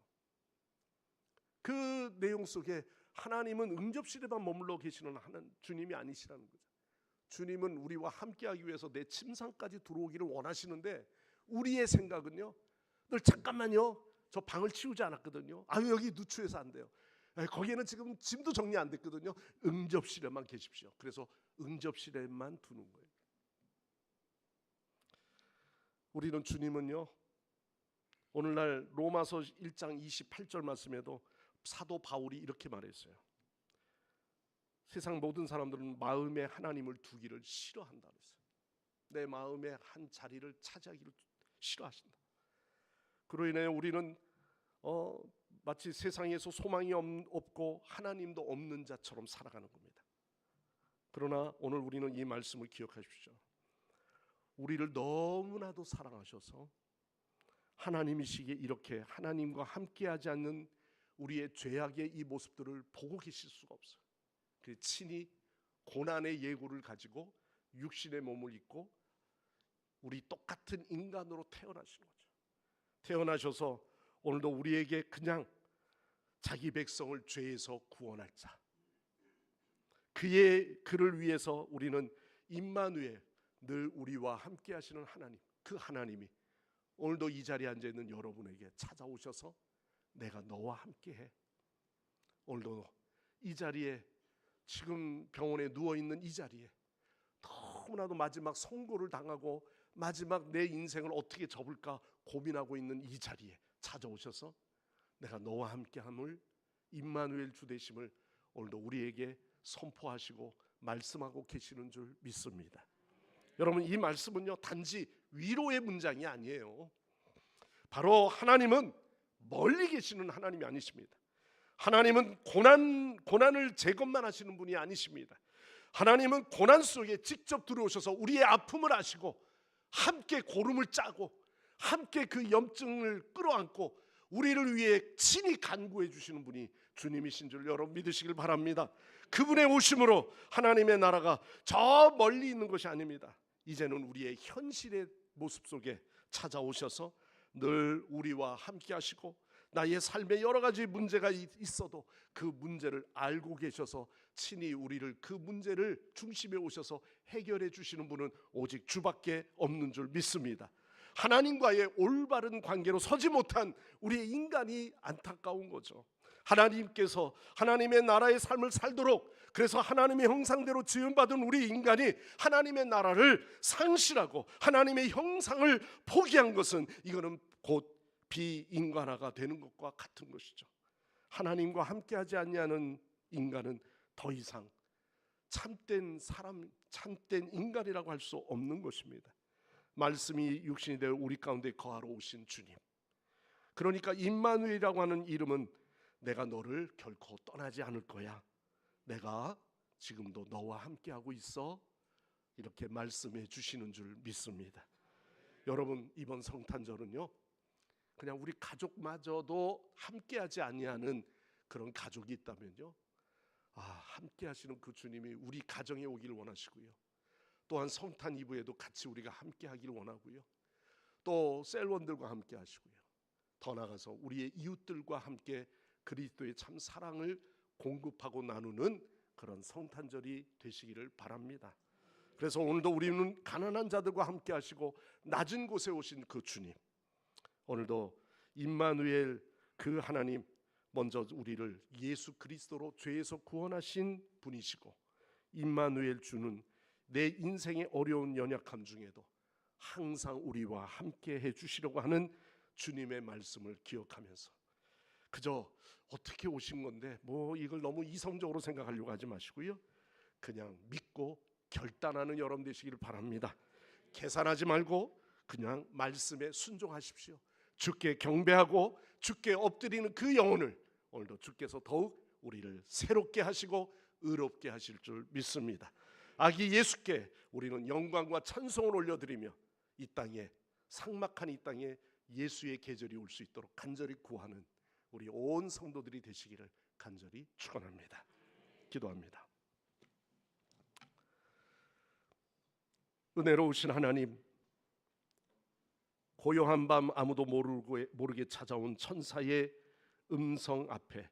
Speaker 1: 그 내용 속에 하나님은 응접실에만 머물러 계시는 주님이 아니시라는 거죠. 주님은 우리와 함께하기 위해서 내 침상까지 들어오기를 원하시는데, 우리의 생각은요, 늘 잠깐만요, 저 방을 치우지 않았거든요. 아유, 여기 누추해서 안 돼요. 거기에는 지금 짐도 정리 안 됐거든요. 응접실에만 계십시오. 그래서 응접실에만 두는 거예요. 우리는 주님은요, 오늘날 로마서 1장 28절 말씀에도 사도 바울이 이렇게 말했어요. 세상 모든 사람들은 마음에 하나님을 두기를 싫어한다 그랬어요. 내 마음에 한 자리를 차지하기를 싫어하신다. 그로 인해 우리는 마치 세상에서 소망이 없고 하나님도 없는 자처럼 살아가는 겁니다. 그러나 오늘 우리는 이 말씀을 기억하십시오. 우리를 너무나도 사랑하셔서 하나님이시기에 이렇게 하나님과 함께하지 않는 우리의 죄악의 이 모습들을 보고 계실 수가 없어요. 그 친히 고난의 예고를 가지고 육신의 몸을 입고 우리 똑같은 인간으로 태어나신 거죠. 태어나셔서 오늘도 우리에게 그냥 자기 백성을 죄에서 구원할 자, 그를 위해서 우리는 임마누엘, 늘 우리와 함께 하시는 하나님, 그 하나님이 오늘도 이 자리에 앉아있는 여러분에게 찾아오셔서 내가 너와 함께해. 오늘도 이 자리에, 지금 병원에 누워있는 이 자리에 너무나도 마지막 선고를 당하고 마지막 내 인생을 어떻게 접을까 고민하고 있는 이 자리에 찾아오셔서 내가 너와 함께함을, 임마누엘 주 되심을 오늘도 우리에게 선포하시고 말씀하고 계시는 줄 믿습니다. 여러분, 이 말씀은요 단지 위로의 문장이 아니에요. 바로 하나님은 멀리 계시는 하나님이 아니십니다. 하나님은 고난을 제것만 하시는 분이 아니십니다. 하나님은 고난 속에 직접 들어오셔서 우리의 아픔을 아시고 함께 고름을 짜고 함께 그 염증을 끌어안고 우리를 위해 친히 간구해 주시는 분이 주님이신 줄 여러분 믿으시길 바랍니다. 그분의 오심으로 하나님의 나라가 저 멀리 있는 것이 아닙니다. 이제는 우리의 현실의 모습 속에 찾아오셔서 늘 우리와 함께 하시고 나의 삶에 여러 가지 문제가 있어도 그 문제를 알고 계셔서 친히 우리를 그 문제를 중심에 오셔서 해결해 주시는 분은 오직 주밖에 없는 줄 믿습니다. 하나님과의 올바른 관계로 서지 못한 우리의 인간이 안타까운 거죠. 하나님께서 하나님의 나라의 삶을 살도록, 그래서 하나님의 형상대로 지음받은 우리 인간이 하나님의 나라를 상실하고 하나님의 형상을 포기한 것은 이거는 곧 비인간화가 되는 것과 같은 것이죠. 하나님과 함께하지 아니하는 인간은 더 이상 참된 사람, 참된 인간이라고 할 수 없는 것입니다. 말씀이 육신이 되어 우리 가운데 거하러 오신 주님, 그러니까 임마누엘이라고 하는 이름은 내가 너를 결코 떠나지 않을 거야, 내가 지금도 너와 함께하고 있어, 이렇게 말씀해 주시는 줄 믿습니다. 여러분, 이번 성탄절은요 그냥 우리 가족마저도 함께하지 아니하는 그런 가족이 있다면요, 함께 하시는 그 주님이 우리 가정에 오기를 원하시고요, 또한 성탄 이브에도 같이 우리가 함께 하기를 원하고요, 또 셀원들과 함께 하시고요, 더 나아가서 우리의 이웃들과 함께 그리스도의 참 사랑을 공급하고 나누는 그런 성탄절이 되시기를 바랍니다. 그래서 오늘도 우리는 가난한 자들과 함께 하시고 낮은 곳에 오신 그 주님, 오늘도 임마누엘 그 하나님, 먼저 우리를 예수 그리스도로 죄에서 구원하신 분이시고, 임마누엘 주는 내 인생의 어려운 연약함 중에도 항상 우리와 함께 해주시려고 하는 주님의 말씀을 기억하면서, 그저 어떻게 오신 건데 뭐 이걸 너무 이성적으로 생각하려고 하지 마시고요, 그냥 믿고 결단하는 여러분 되시기를 바랍니다. 계산하지 말고 그냥 말씀에 순종하십시오. 주께 경배하고 주께 엎드리는 그 영혼을 오늘도 주께서 더욱 우리를 새롭게 하시고 의롭게 하실 줄 믿습니다. 아기 예수께 우리는 영광과 찬송을 올려드리며 이 땅에, 삭막한 이 땅에 예수의 계절이 올 수 있도록 간절히 구하는 우리 온 성도들이 되시기를 간절히 축원합니다. 기도합니다. 은혜로우신 하나님, 고요한 밤 아무도 모르게 찾아온 천사의 음성 앞에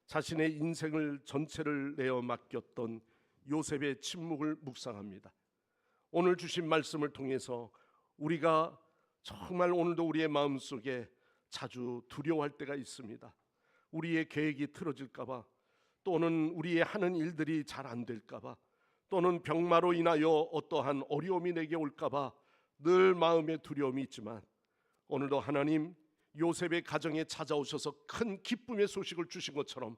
Speaker 1: 자신의 인생을 전체를 내어 맡겼던 요셉의 침묵을 묵상합니다. 오늘 주신 말씀을 통해서 우리가 정말 오늘도 우리의 마음속에 자주 두려워할 때가 있습니다. 우리의 계획이 틀어질까 봐, 또는 우리의 하는 일들이 잘 안 될까 봐, 또는 병마로 인하여 어떠한 어려움이 내게 올까 봐 늘 마음에 두려움이 있지만, 오늘도 하나님 요셉의 가정에 찾아오셔서 큰 기쁨의 소식을 주신 것처럼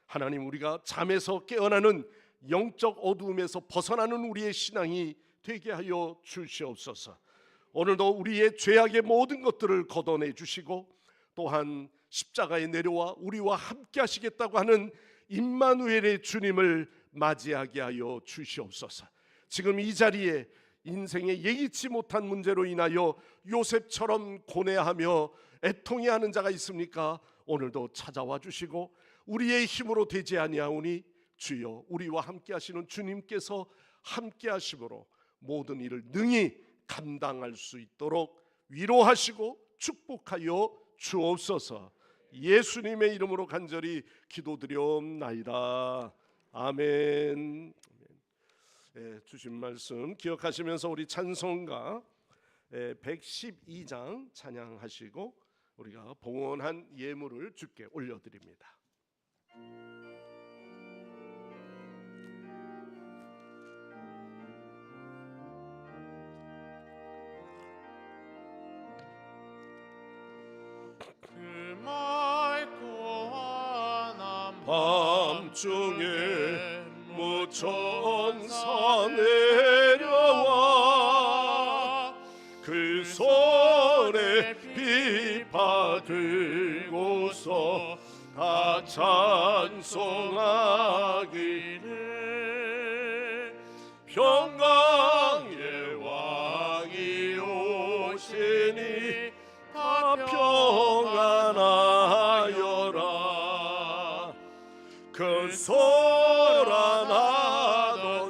Speaker 1: 하나님, 우리가 잠에서 깨어나는 영적 어두움에서 벗어나는 우리의 신앙이 되게 하여 주시옵소서. 오늘도 우리의 죄악의 모든 것들을 걷어내 주시고, 또한 십자가에 내려와 우리와 함께 하시겠다고 하는 임마누엘의 주님을 맞이하게 하여 주시옵소서. 지금 이 자리에 인생의 예기치 못한 문제로 인하여 요셉처럼 고뇌하며 애통해하는 자가 있습니까? 오늘도 찾아와 주시고 우리의 힘으로 되지 아니하오니 주여 우리와 함께 하시는 주님께서 함께 하심으로 모든 일을 능히 감당할 수 있도록 위로하시고 축복하여 주옵소서. 예수님의 이름으로 간절히 기도드리옵나이다. 아멘. 주신 말씀 기억하시면서 우리 찬송가 112장 찬양하시고 우리가 봉헌한 예물을 주께 올려드립니다.
Speaker 2: 그 맑고 환한
Speaker 1: 밤중에 무천사 내려와 그 손에 비파 들고서 다 찬송하기를 평강의 왕이 오시니 다 평안하여라. 그 소란하던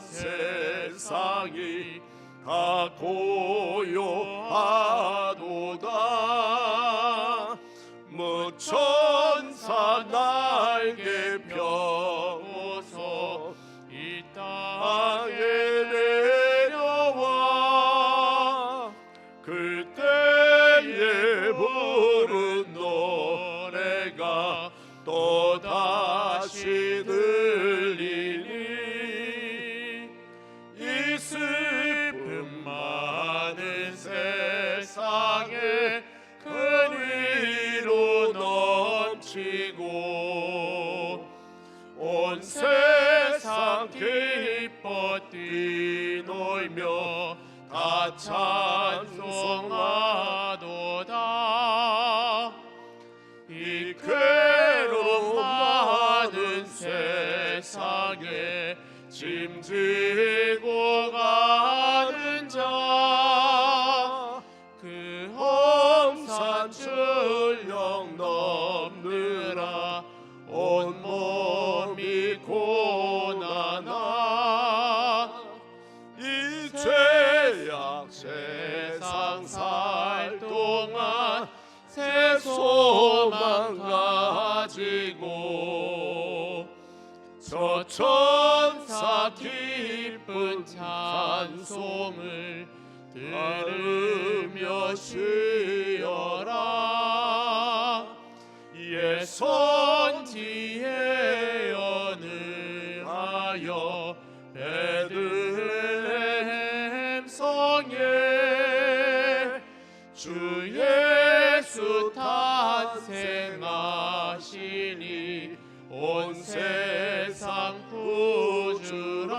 Speaker 1: 세상이 다 고요하도다. 무천사 날개 펴고서
Speaker 2: 이
Speaker 1: 땅에
Speaker 2: 땅에
Speaker 1: 내려와 그때에 부른 노래가 또다시 들리니 이 슬픔 많은 세상에 큰 위로 넘치고 온 세상 기뻐 뛰놀며 다 찬송하도다. 이 괴로움 많은 세상에 짐지고 가는 자, 그 험산 출령 넘느라 온몸이 고난아. 이 죄악 세상 살 동안 새 소망 가지고 저 천사 기쁜 찬송을 들으며 쉬어라. 예선지에 연응하여 베들레헴 성에 주 예수 탄생하시니 온 세상 구주라.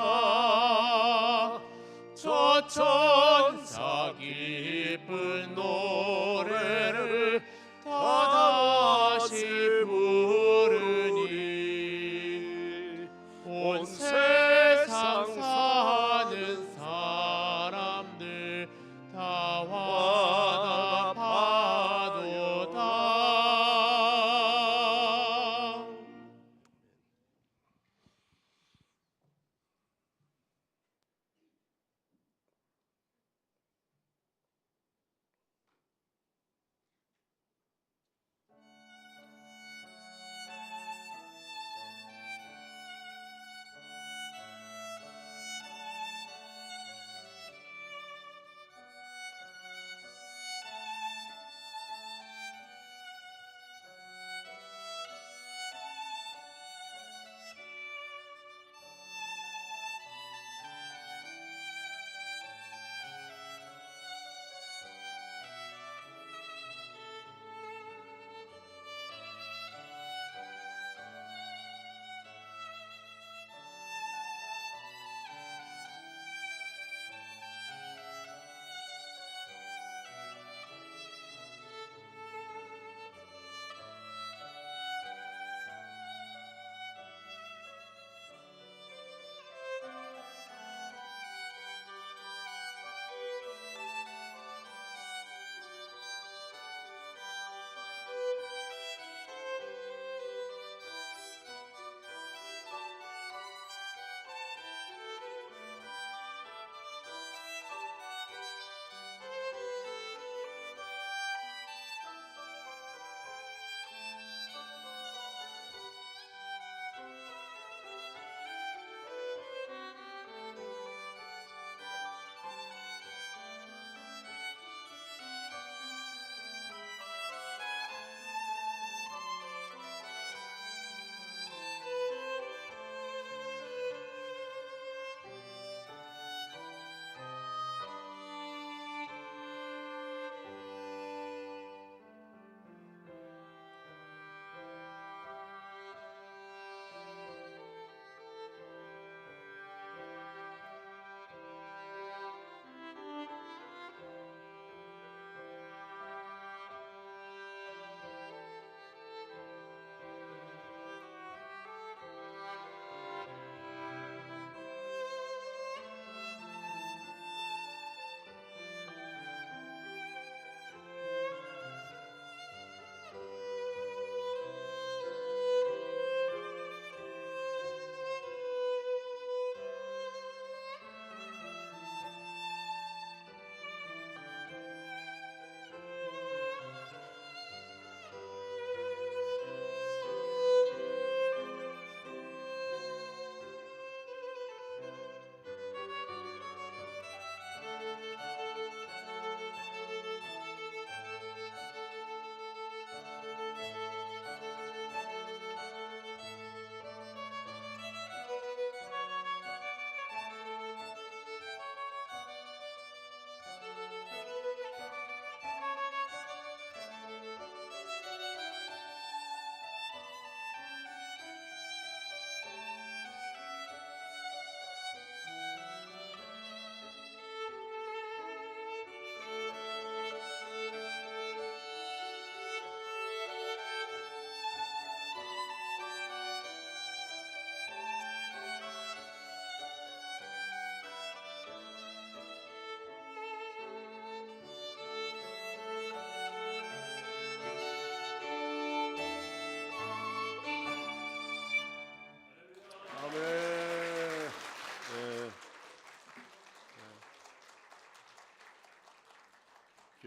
Speaker 1: 저 천사 기쁜 노래를 다시 부르니 온 세상 사는 사람들 다 화답하도다.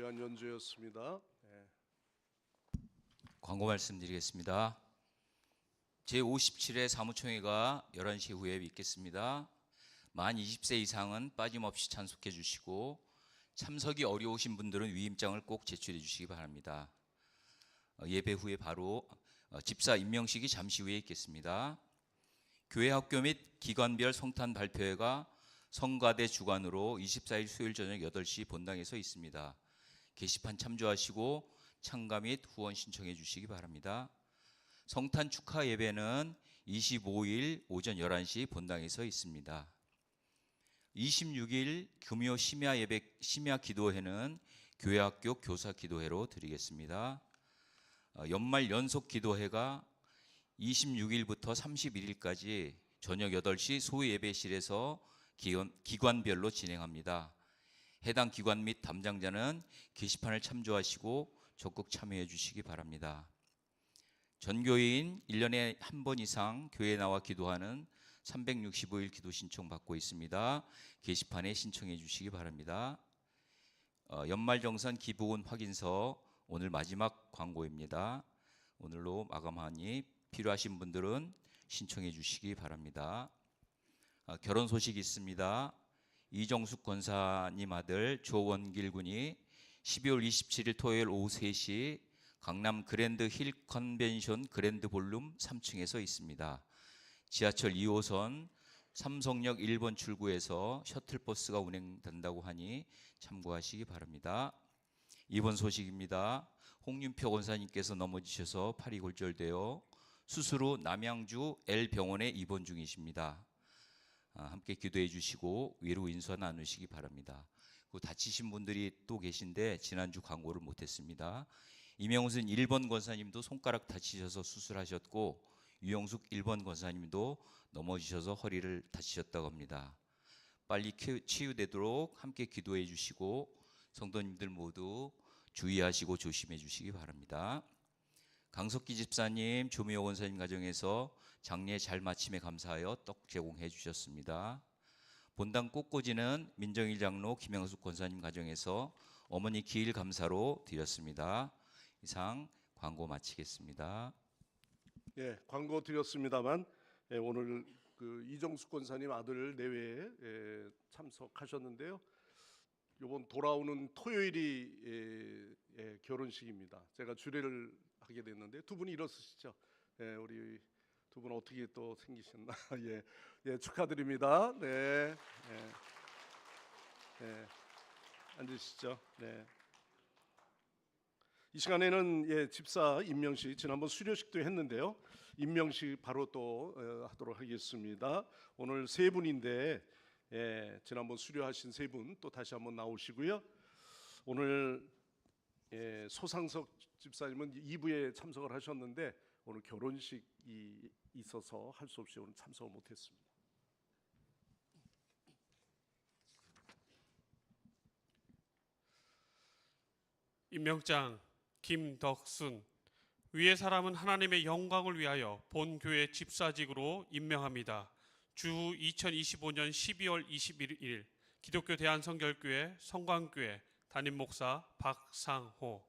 Speaker 1: 귀한 연주였습니다. 네.
Speaker 3: 광고 말씀드리겠습니다. 제57회 사무총회가 11시 후에 있겠습니다. 만 20세 이상은 빠짐없이 참석해 주시고 참석이 어려우신 분들은 위임장을 꼭 제출해 주시기 바랍니다. 예배 후에 바로 집사 임명식이 잠시 후에 있겠습니다. 교회 학교 및 기관별 성탄 발표회가 성가대 주관으로 24일 수요일 저녁 8시 본당에서 있습니다. 게시판 참조하시고 참가 및 후원 신청해 주시기 바랍니다. 성탄 축하 예배는 25일 오전 11시 본당에서 있습니다. 26일 금요 심야 기도회는 교회학교 교사 기도회로 드리겠습니다. 연말 연속 기도회가 26일부터 31일까지 저녁 8시 소위 예배실에서 기관별로 진행합니다. 해당 기관 및 담당자는 게시판을 참조하시고 적극 참여해 주시기 바랍니다. 전교인 1년에 한 번 이상 교회에 나와 기도하는 365일 기도 신청 받고 있습니다. 게시판에 신청해 주시기 바랍니다. 연말정산 기부금 확인서 오늘 마지막 광고입니다. 오늘로 마감하니 필요하신 분들은 신청해 주시기 바랍니다. 결혼 소식이 있습니다. 이정숙 권사님 아들 조원길 군이 12월 27일 토요일 오후 3시 강남 그랜드 힐 컨벤션 그랜드 볼룸 3층에서 있습니다. 지하철 2호선 삼성역 1번 출구에서 셔틀버스가 운행된다고 하니 참고하시기 바랍니다. 이번 소식입니다. 홍윤표 권사님께서 넘어지셔서 팔이 골절되어 수술 후 남양주 L병원에 입원 중이십니다. 함께 기도해 주시고 위로 인사 나누시기 바랍니다. 다치신 분들이 또 계신데 지난주 광고를 못했습니다. 이명순 1번 권사님도 손가락 다치셔서 수술하셨고 유영숙 1번 권사님도 넘어지셔서 허리를 다치셨다고 합니다. 빨리 치유되도록 함께 기도해 주시고 성도님들 모두 주의하시고 조심해 주시기 바랍니다. 강석기 집사님, 조미호 권사님 가정에서 장례 잘 마침에 감사하여 떡 제공해 주셨습니다. 본당 꽃꽂이는 민정일 장로 김영숙 권사님 가정에서 어머니 기일 감사로 드렸습니다. 이상 광고 마치겠습니다.
Speaker 1: 예, 광고 드렸습니다만 오늘 그 이정숙 권사님 아들 내외에 참석하셨는데요. 이번 돌아오는 토요일이 결혼식입니다. 제가 주례를 하게 됐는데 두 분이 일어서시죠. 우리 두 분 어떻게 또 생기셨나? 예, 축하드립니다. 네, 앉으시죠. 네. 이 시간에는 집사 임명식 지난번 수료식도 했는데요. 임명식 바로 또 하도록 하겠습니다. 오늘 세 분인데 지난번 수료하신 세 분 또 다시 한번 나오시고요. 오늘 소상석 집사님은 2부에 참석을 하셨는데 오늘 결혼식이 있어서 할 수 없이 오늘 참석을 못했습니다.
Speaker 2: 임명장 김덕순. 위의 사람은 하나님의 영광을 위하여 본 교회 집사직으로 임명합니다. 주 2025년 12월 21일 기독교 대한성결교회 성광교회 담임 목사 박상호.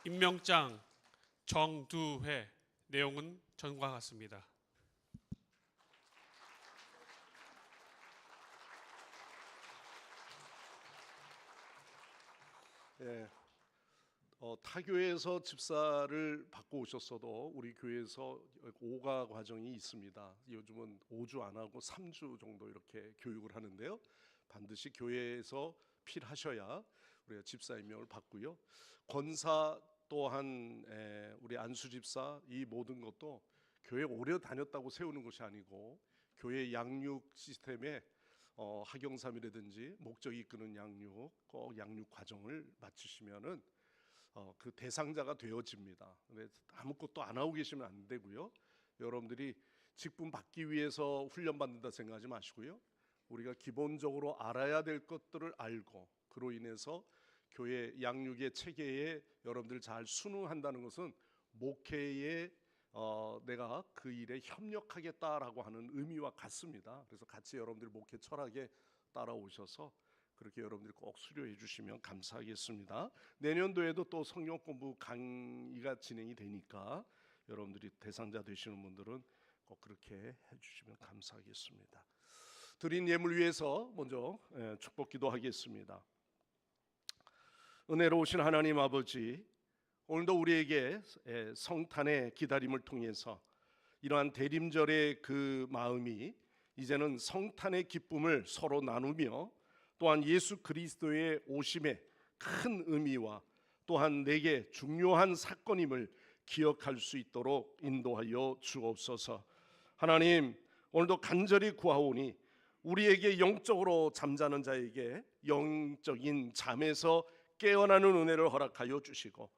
Speaker 2: 임명장 정두회. 내용은 전과 같습니다.
Speaker 1: 타교회에서 집사를 받고 오셨어도 우리 교회에서 5가 과정이 있습니다. 요즘은 5주 안 하고 3주 정도 이렇게 교육을 하는데요. 반드시 교회에서 필하셔야 우리가 집사 임명을 받고요. 권사 또한 우리 안수 집사 이 모든 것도 교회 오래 다녔다고 세우는 것이 아니고 교회 양육 시스템에 학영삼이라든지 목적이 이끄는 양육, 꼭 양육 과정을 마치시면은 그 대상자가 되어집니다. 아무것도 안 하고 계시면 안 되고요. 여러분들이 직분 받기 위해서 훈련 받는다 생각하지 마시고요. 우리가 기본적으로 알아야 될 것들을 알고 그로 인해서 교회 양육의 체계에 여러분들 잘 순응한다는 것은 목회의 내가 그 일에 협력하겠다라고 하는 의미와 같습니다. 그래서 같이 여러분들이 목회 철학에 따라오셔서 그렇게 여러분들이 꼭 수료해 주시면 감사하겠습니다. 내년도에도 또 성경 공부 강의가 진행이 되니까 여러분들이 대상자 되시는 분들은 꼭 그렇게 해주시면 감사하겠습니다. 드린 예물 위해서 먼저 축복 기도하겠습니다. 은혜로우신 하나님 아버지, 오늘도 우리에게 성탄의 기다림을 통해서 이러한 대림절의 그 마음이 이제는 성탄의 기쁨을 서로 나누며 또한 예수 그리스도의 오심의 큰 의미와 또한 내게 중요한 사건임을 기억할 수 있도록 인도하여 주옵소서. 하나님, 오늘도 간절히 구하오니 우리에게 영적으로 잠자는 자에게 영적인 잠에서 깨어나는 은혜를 허락하여 주시고,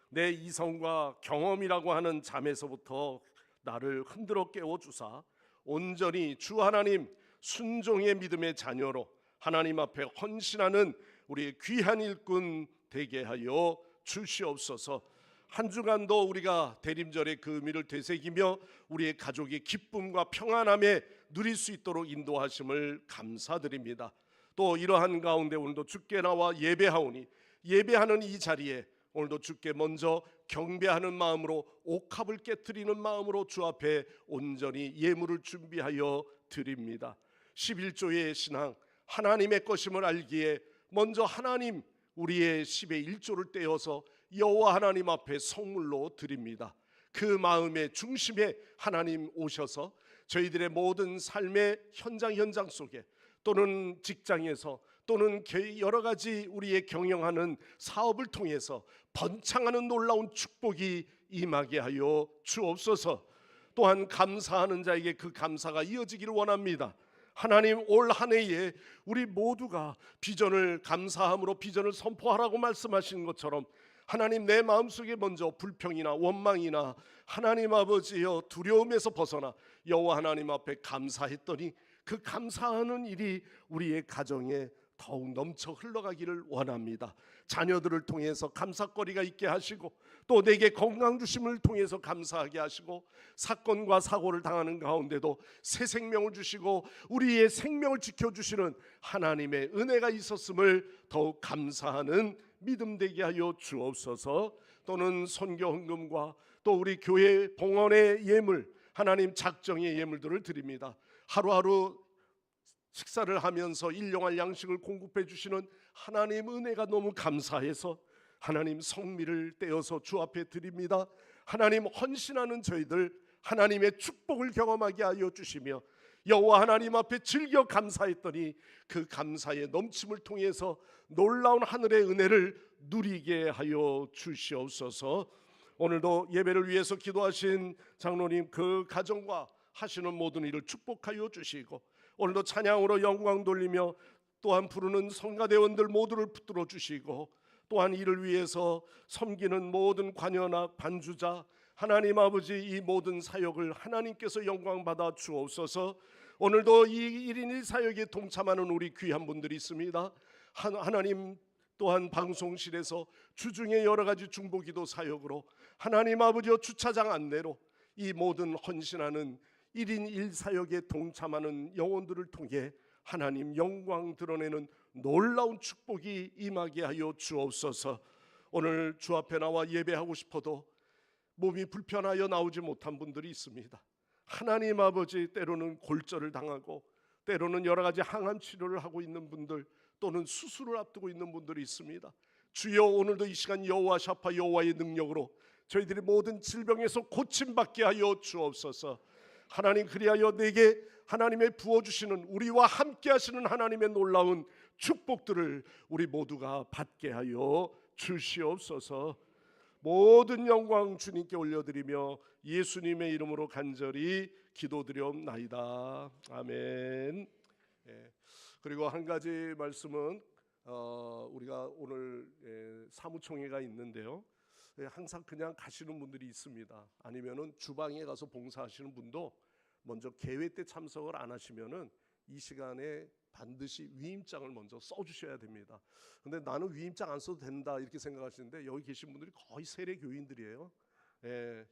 Speaker 1: 내 이성과 경험이라고 하는 잠에서부터 나를 흔들어 깨워 주사 온전히 주 하나님 순종의 믿음의 자녀로 하나님 앞에 헌신하는 우리의 귀한 일꾼 되게 하여 주시옵소서. 한 주간도 우리가 대림절의 그 의미를 되새기며 우리의 가족의 기쁨과 평안함에 누릴 수 있도록 인도하심을 감사드립니다. 또 이러한 가운데 오늘도 주께 나와 예배하오니 예배하는 이 자리에 오늘도 주께 먼저 경배하는 마음으로 옥합을 깨트리는 마음으로 주 앞에 온전히 예물을 준비하여 드립니다. 11조의 신앙, 하나님의 것임을 알기에 먼저 하나님 우리의 10의 1조를 떼어서 여호와 하나님 앞에 성물로 드립니다. 그 마음의 중심에 하나님 오셔서 저희들의 모든 삶의 현장 속에 또는 직장에서 또는 여러 가지 우리의 경영하는 사업을 통해서 번창하는 놀라운 축복이 임하게 하여 주옵소서. 또한 감사하는 자에게 그 감사가 이어지기를 원합니다. 하나님, 올 한 해에 우리 모두가 비전을 감사함으로 비전을 선포하라고 말씀하시는 것처럼 하나님, 내 마음속에 먼저 불평이나 원망이나 하나님 아버지여 두려움에서 벗어나 여호와 하나님 앞에 감사했더니 그 감사하는 일이 우리의 가정에 더욱 넘쳐 흘러가기를 원합니다. 자녀들을 통해서 감사거리가 있게 하시고 또 내게 건강 주심을 통해서 감사하게 하시고 사건과 사고를 당하는 가운데도 새 생명을 주시고 우리의 생명을 지켜주시는 하나님의 은혜가 있었음을 더욱 감사하는 믿음 되게 하여 주옵소서. 또는 선교 헌금과 또 우리 교회 봉헌의 예물, 하나님 작정의 예물들을 드립니다. 하루하루 식사를 하면서 일용할 양식을 공급해 주시는 하나님 은혜가 너무 감사해서 하나님 성미를 떼어서 주 앞에 드립니다. 하나님, 헌신하는 저희들 하나님의 축복을 경험하게 하여 주시며 여호와 하나님 앞에 즐겨 감사했더니 그 감사의 넘침을 통해서 놀라운 하늘의 은혜를 누리게 하여 주시옵소서. 오늘도 예배를 위해서 기도하신 장로님 그 가정과 하시는 모든 일을 축복하여 주시고 오늘도 찬양으로 영광 돌리며 또한 부르는 성가대원들 모두를 붙들어 주시고 또한 이를 위해서 섬기는 모든 관여나 반주자 하나님 아버지 이 모든 사역을 하나님께서 영광 받아 주옵소서. 오늘도 이 1인 1사역에 동참하는 우리 귀한 분들이 있습니다. 하나님, 또한 방송실에서 주중에 여러 가지 중보기도 사역으로 하나님 아버지여 주차장 안내로 이 모든 헌신하는 1인 1사역에 동참하는 영혼들을 통해 하나님 영광 드러내는 놀라운 축복이 임하게 하여 주옵소서. 오늘 주 앞에 나와 예배하고 싶어도 몸이 불편하여 나오지 못한 분들이 있습니다. 하나님 아버지, 때로는 골절을 당하고 때로는 여러 가지 항암 치료를 하고 있는 분들 또는 수술을 앞두고 있는 분들이 있습니다. 주여, 오늘도 이 시간 여호와 샤파 여호와의 능력으로 저희들이 모든 질병에서 고침받게 하여 주옵소서. 하나님, 그리하여 내게 하나님의 부어주시는 우리와 함께 하시는 하나님의 놀라운 축복들을 우리 모두가 받게 하여 주시옵소서. 모든 영광 주님께 올려드리며 예수님의 이름으로 간절히 기도드리옵나이다. 아멘. 그리고 한 가지 말씀은 우리가 오늘 사무총회가 있는데요. 항상 그냥 가시는 분들이 있습니다. 아니면은 주방에 가서 봉사하시는 분도 먼저 개회 때 참석을 안 하시면은 이 시간에 반드시 위임장을 먼저 써주셔야 됩니다. 근데 나는 위임장 안 써도 된다 이렇게 생각하시는데 여기 계신 분들이 거의 세례 교인들이에요.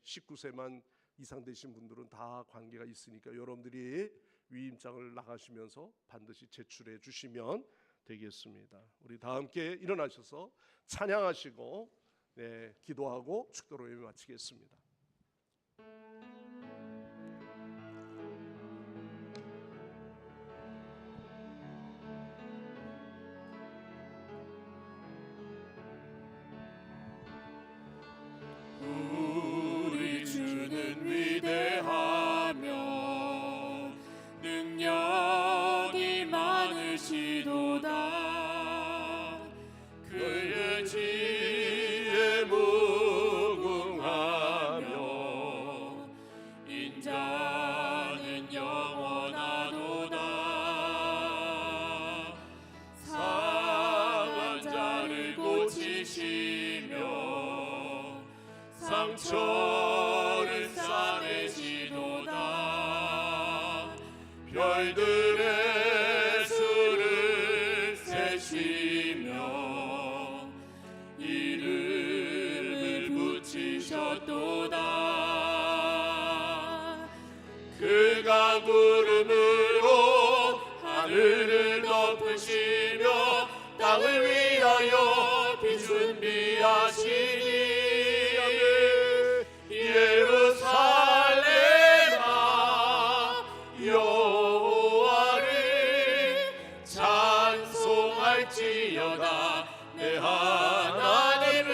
Speaker 1: 19세만 이상 되신 분들은 다 관계가 있으니까 여러분들이 위임장을 나가시면서 반드시 제출해 주시면 되겠습니다. 우리 다 함께 일어나셔서 찬양하시고 기도하고 축도로 예배 마치겠습니다.
Speaker 4: 우리 주는 위대하며 능력이 많으시도다. 그의 지혜 무궁하며 인자는 영원하도다. 상한 자를 고치시며 상처를 싸매시도다. 별들의 수를 세시며 이름을 붙이셨도다. 그가 구름으로 하늘을 덮으시며 땅을 위하여 비 준비하시니 예루살렘아 여호와를 찬송할지어다. 내 하나님을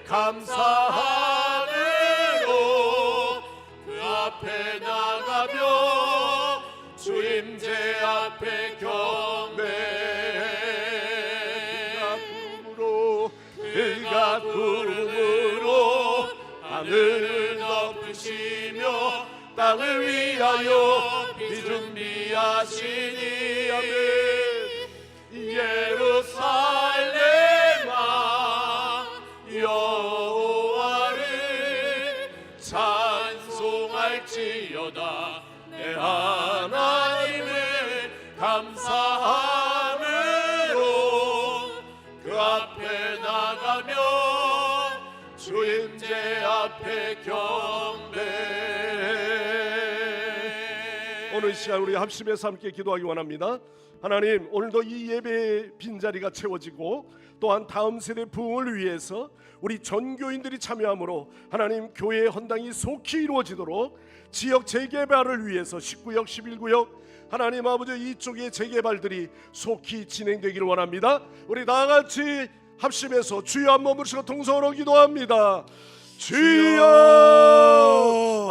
Speaker 4: 감사함으로 그 앞에 나가며 주임제 앞에 그가 구름으로 하늘을 덮으시며 땅을 위하여 비 준비하시니 예루살렘아 여호와를 찬송할지어다. 내 하나님을 감사함으로 그 앞에 나가며 주임제 앞에 경배.
Speaker 1: 오늘 시간 우리 합심해서 함께 기도하기 원합니다. 하나님, 오늘도 이 예배의 빈자리가 채워지고 또한 다음 세대 부흥을 위해서 우리 전교인들이 참여함으로 하나님 교회의 헌당이 속히 이루어지도록 지역 재개발을 위해서 19역 11구역 하나님 아버지 이쪽의 재개발들이 속히 진행되기를 원합니다. 우리 다 같이 합심해서 주여 한 몸을 쓰고 통성으로 기도합니다. 주여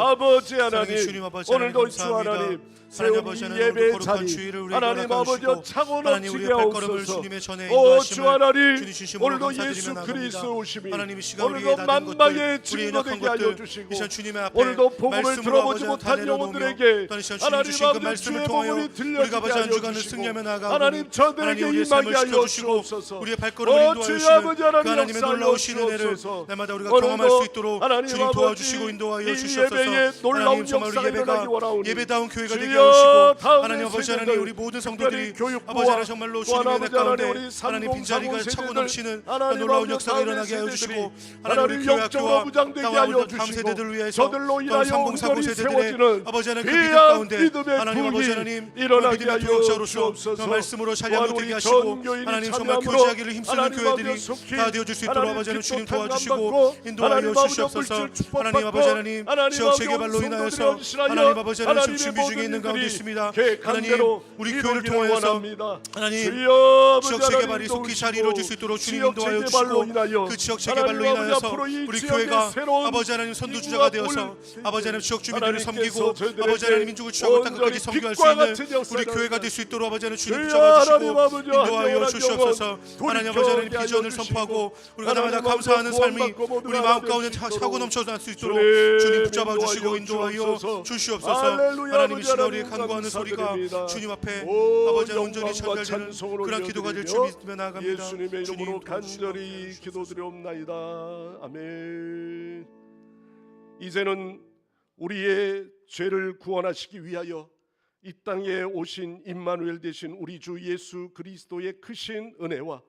Speaker 1: 아버지 하나님,
Speaker 5: 주님, 아버지 하나님,
Speaker 1: 오늘도 주
Speaker 5: 감사합니다.
Speaker 1: 하나님
Speaker 5: 하나님
Speaker 1: 세운
Speaker 5: 아버지
Speaker 1: 이
Speaker 5: 하나님,
Speaker 1: 예배의
Speaker 5: 거룩한
Speaker 1: 자리
Speaker 5: 주의를 우리에게
Speaker 1: 하나님 아버지
Speaker 5: 허락하시고
Speaker 1: 차고
Speaker 5: 하나님,
Speaker 1: 넘치게
Speaker 5: 우리의 발걸음을
Speaker 1: 하옵소서.
Speaker 5: 주님의 전에
Speaker 1: 오 주
Speaker 5: 인도하심을
Speaker 1: 하나님,
Speaker 5: 주님 주심으로
Speaker 1: 오늘도
Speaker 5: 감사드리며
Speaker 1: 예수
Speaker 5: 나갑니다.
Speaker 1: 그리스도 오심이
Speaker 5: 하나님, 이 시간
Speaker 1: 오늘도
Speaker 5: 우리의 낮은
Speaker 1: 만방의
Speaker 5: 것들, 우리의
Speaker 1: 증거
Speaker 5: 약한
Speaker 1: 되게
Speaker 5: 것들,
Speaker 1: 알려주시고
Speaker 5: 이 시간 주님의 앞에
Speaker 1: 오늘도 복음을
Speaker 5: 말씀으로
Speaker 1: 들어보지
Speaker 5: 아버지
Speaker 1: 못한
Speaker 5: 하나님
Speaker 1: 영혼들에게
Speaker 5: 또한 이 시간 주님
Speaker 1: 하나님
Speaker 5: 주신 그
Speaker 1: 아버지
Speaker 5: 말씀을
Speaker 1: 주의
Speaker 5: 통하여
Speaker 1: 복음이
Speaker 5: 우리가 아버지
Speaker 1: 들려지게
Speaker 5: 한 주간을
Speaker 1: 하여주시고
Speaker 5: 승리하며 나아가고
Speaker 1: 하나님 저들에게
Speaker 5: 하나님, 우리의 삶을
Speaker 1: 임하게 하여
Speaker 5: 지켜주시고
Speaker 1: 주옵소서.
Speaker 5: 우리의 발걸음을
Speaker 1: 주여
Speaker 5: 인도하여
Speaker 1: 아버지
Speaker 5: 주시는 그
Speaker 1: 하나님
Speaker 5: 하나님의
Speaker 1: 역사하여
Speaker 5: 놀라우신 은혜를
Speaker 1: 주옵소서.
Speaker 5: 날마다 우리가 경험할 수 있도록
Speaker 1: 하나님
Speaker 5: 주님
Speaker 1: 아버지
Speaker 5: 도와주시고 인도하여
Speaker 1: 이
Speaker 5: 주시옵소서.
Speaker 1: 예배에 놀라운
Speaker 5: 하나님, 정말
Speaker 1: 역사가
Speaker 5: 우리 예배가
Speaker 1: 일어나기 원하오니
Speaker 5: 예배다운 교회가 되게
Speaker 1: 주여
Speaker 5: 하시고
Speaker 1: 다음의
Speaker 5: 하나님 아버지 하나님
Speaker 1: 세대들,
Speaker 5: 우리 모든
Speaker 1: 특별히
Speaker 5: 성도들이
Speaker 1: 교육부와
Speaker 5: 아버지 하나님 정말로
Speaker 1: 또
Speaker 5: 주님의
Speaker 1: 아버지
Speaker 5: 은혜 가운데
Speaker 1: 하나님 우리
Speaker 5: 하나님 빈자리가
Speaker 1: 세대들,
Speaker 5: 차고 넘치는
Speaker 1: 하나님
Speaker 5: 놀라운
Speaker 1: 아버지
Speaker 5: 역사가
Speaker 1: 다음의
Speaker 5: 일어나게 하여
Speaker 1: 세대들이
Speaker 5: 주시고
Speaker 1: 하나님
Speaker 5: 하나님 교회
Speaker 1: 영적으로
Speaker 5: 학교와
Speaker 1: 무장되게
Speaker 5: 다음
Speaker 1: 하여
Speaker 5: 다음 세대들을
Speaker 1: 주시고
Speaker 5: 위해서
Speaker 1: 저들로
Speaker 5: 또한
Speaker 1: 인하여
Speaker 5: 상봉사고
Speaker 1: 온전히
Speaker 5: 세대들의
Speaker 1: 세워지는
Speaker 5: 아버지 하나님 그 믿음
Speaker 1: 귀한
Speaker 5: 가운데
Speaker 1: 믿음의
Speaker 5: 하나님 아버지
Speaker 1: 불이
Speaker 5: 하나님
Speaker 1: 일어나게
Speaker 5: 믿음의
Speaker 1: 하여
Speaker 5: 도역자로서 그
Speaker 1: 주옵소서.
Speaker 5: 말씀으로
Speaker 1: 또한
Speaker 5: 찬양을
Speaker 1: 우리
Speaker 5: 되게 하시고
Speaker 1: 전교인이
Speaker 5: 하나님 정말
Speaker 1: 참여함으로
Speaker 5: 교제하기를 힘쓰는
Speaker 1: 하나님
Speaker 5: 교회들이
Speaker 1: 아버지 속히
Speaker 5: 다 되어줄 수 있도록
Speaker 1: 하나님
Speaker 5: 아버지 하나님 주님
Speaker 1: 기도
Speaker 5: 도와주시고
Speaker 1: 탕감받고
Speaker 5: 인도하여
Speaker 1: 하나님 아버지
Speaker 5: 주시옵소서.
Speaker 1: 물질 축복받고
Speaker 5: 하나님 아버지 하나님
Speaker 1: 하나님
Speaker 5: 지역
Speaker 1: 아버지
Speaker 5: 재개발로
Speaker 1: 온
Speaker 5: 인하여서
Speaker 1: 성도들을 헌신하여
Speaker 5: 하나님 아버지 하나님 지금
Speaker 1: 하나님의
Speaker 5: 준비 중에 있는
Speaker 1: 모든
Speaker 5: 가운데
Speaker 1: 일들이
Speaker 5: 있습니다. 하나님
Speaker 1: 계획대로
Speaker 5: 우리 교회를
Speaker 1: 이루어지기를
Speaker 5: 통하여서
Speaker 1: 원합니다.
Speaker 5: 하나님
Speaker 1: 주여
Speaker 5: 지역
Speaker 1: 아버지
Speaker 5: 재개발이
Speaker 1: 하나님
Speaker 5: 속히 잘
Speaker 1: 도우시고
Speaker 5: 이루어질 수 있도록 주님
Speaker 1: 지역
Speaker 5: 인도하여
Speaker 1: 재개발로
Speaker 5: 주시고
Speaker 1: 인하여
Speaker 5: 그 지역 재개발로
Speaker 1: 하나님 아버지
Speaker 5: 인하여서
Speaker 1: 앞으로 이
Speaker 5: 우리
Speaker 1: 지역의
Speaker 5: 교회가
Speaker 1: 새로운
Speaker 5: 아버지 하나님 선두주자가 되어서 아버지 하나님 지역 주민들을 섬기고 아버지 하나님 민족을 취하고 땅끝까지 섬겨할 수 있는 우리 교회가 될 수 있도록 아버지 하나님 주님 붙잡아주시고 인도하여 주시옵소서. 하나님 아버지 하나님 비전을 선포하고 우리가 날마다 감사하는 삶이 우리 마음 가운데 차고 넘쳐날 수 있도록 주님 붙잡아주시고 인도하여 주시옵소서. 하나님 이 시간 우리의 간구하는 소리가 주님 앞에 아버지 하나님 온전히 전달되는 그런 기도가 될 줄 믿으며 나아갑니다.
Speaker 1: 예수님의 이름으로
Speaker 5: 도와주시옵소서.
Speaker 1: 간절히 기도드리옵나이다. 아멘. 이제는 우리의 죄를 구원하시기 위하여 이 땅에 오신 임마누엘 되신 우리 주 예수 그리스도의 크신 은혜와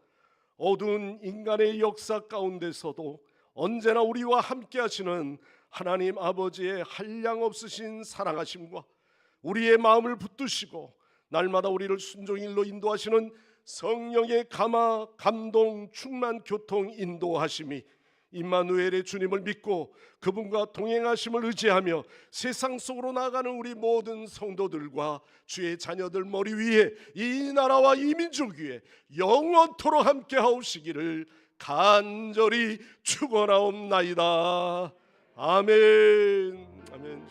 Speaker 1: 어두운 인간의 역사 가운데서도 언제나 우리와 함께 하시는 하나님 아버지의 한량없으신 사랑하심과 우리의 마음을 붙드시고 날마다 우리를 순종의 일로 인도하시는 성령의 감화, 감동, 충만, 교통, 인도하심이 임마누엘의 주님을 믿고 그분과 동행하심을 의지하며 세상 속으로 나아가는 우리 모든 성도들과 주의 자녀들 머리 위에 이 나라와 이 민족 위에 영원토록 함께 하옵시기를 간절히 축원하옵나이다. 아멘. 아멘.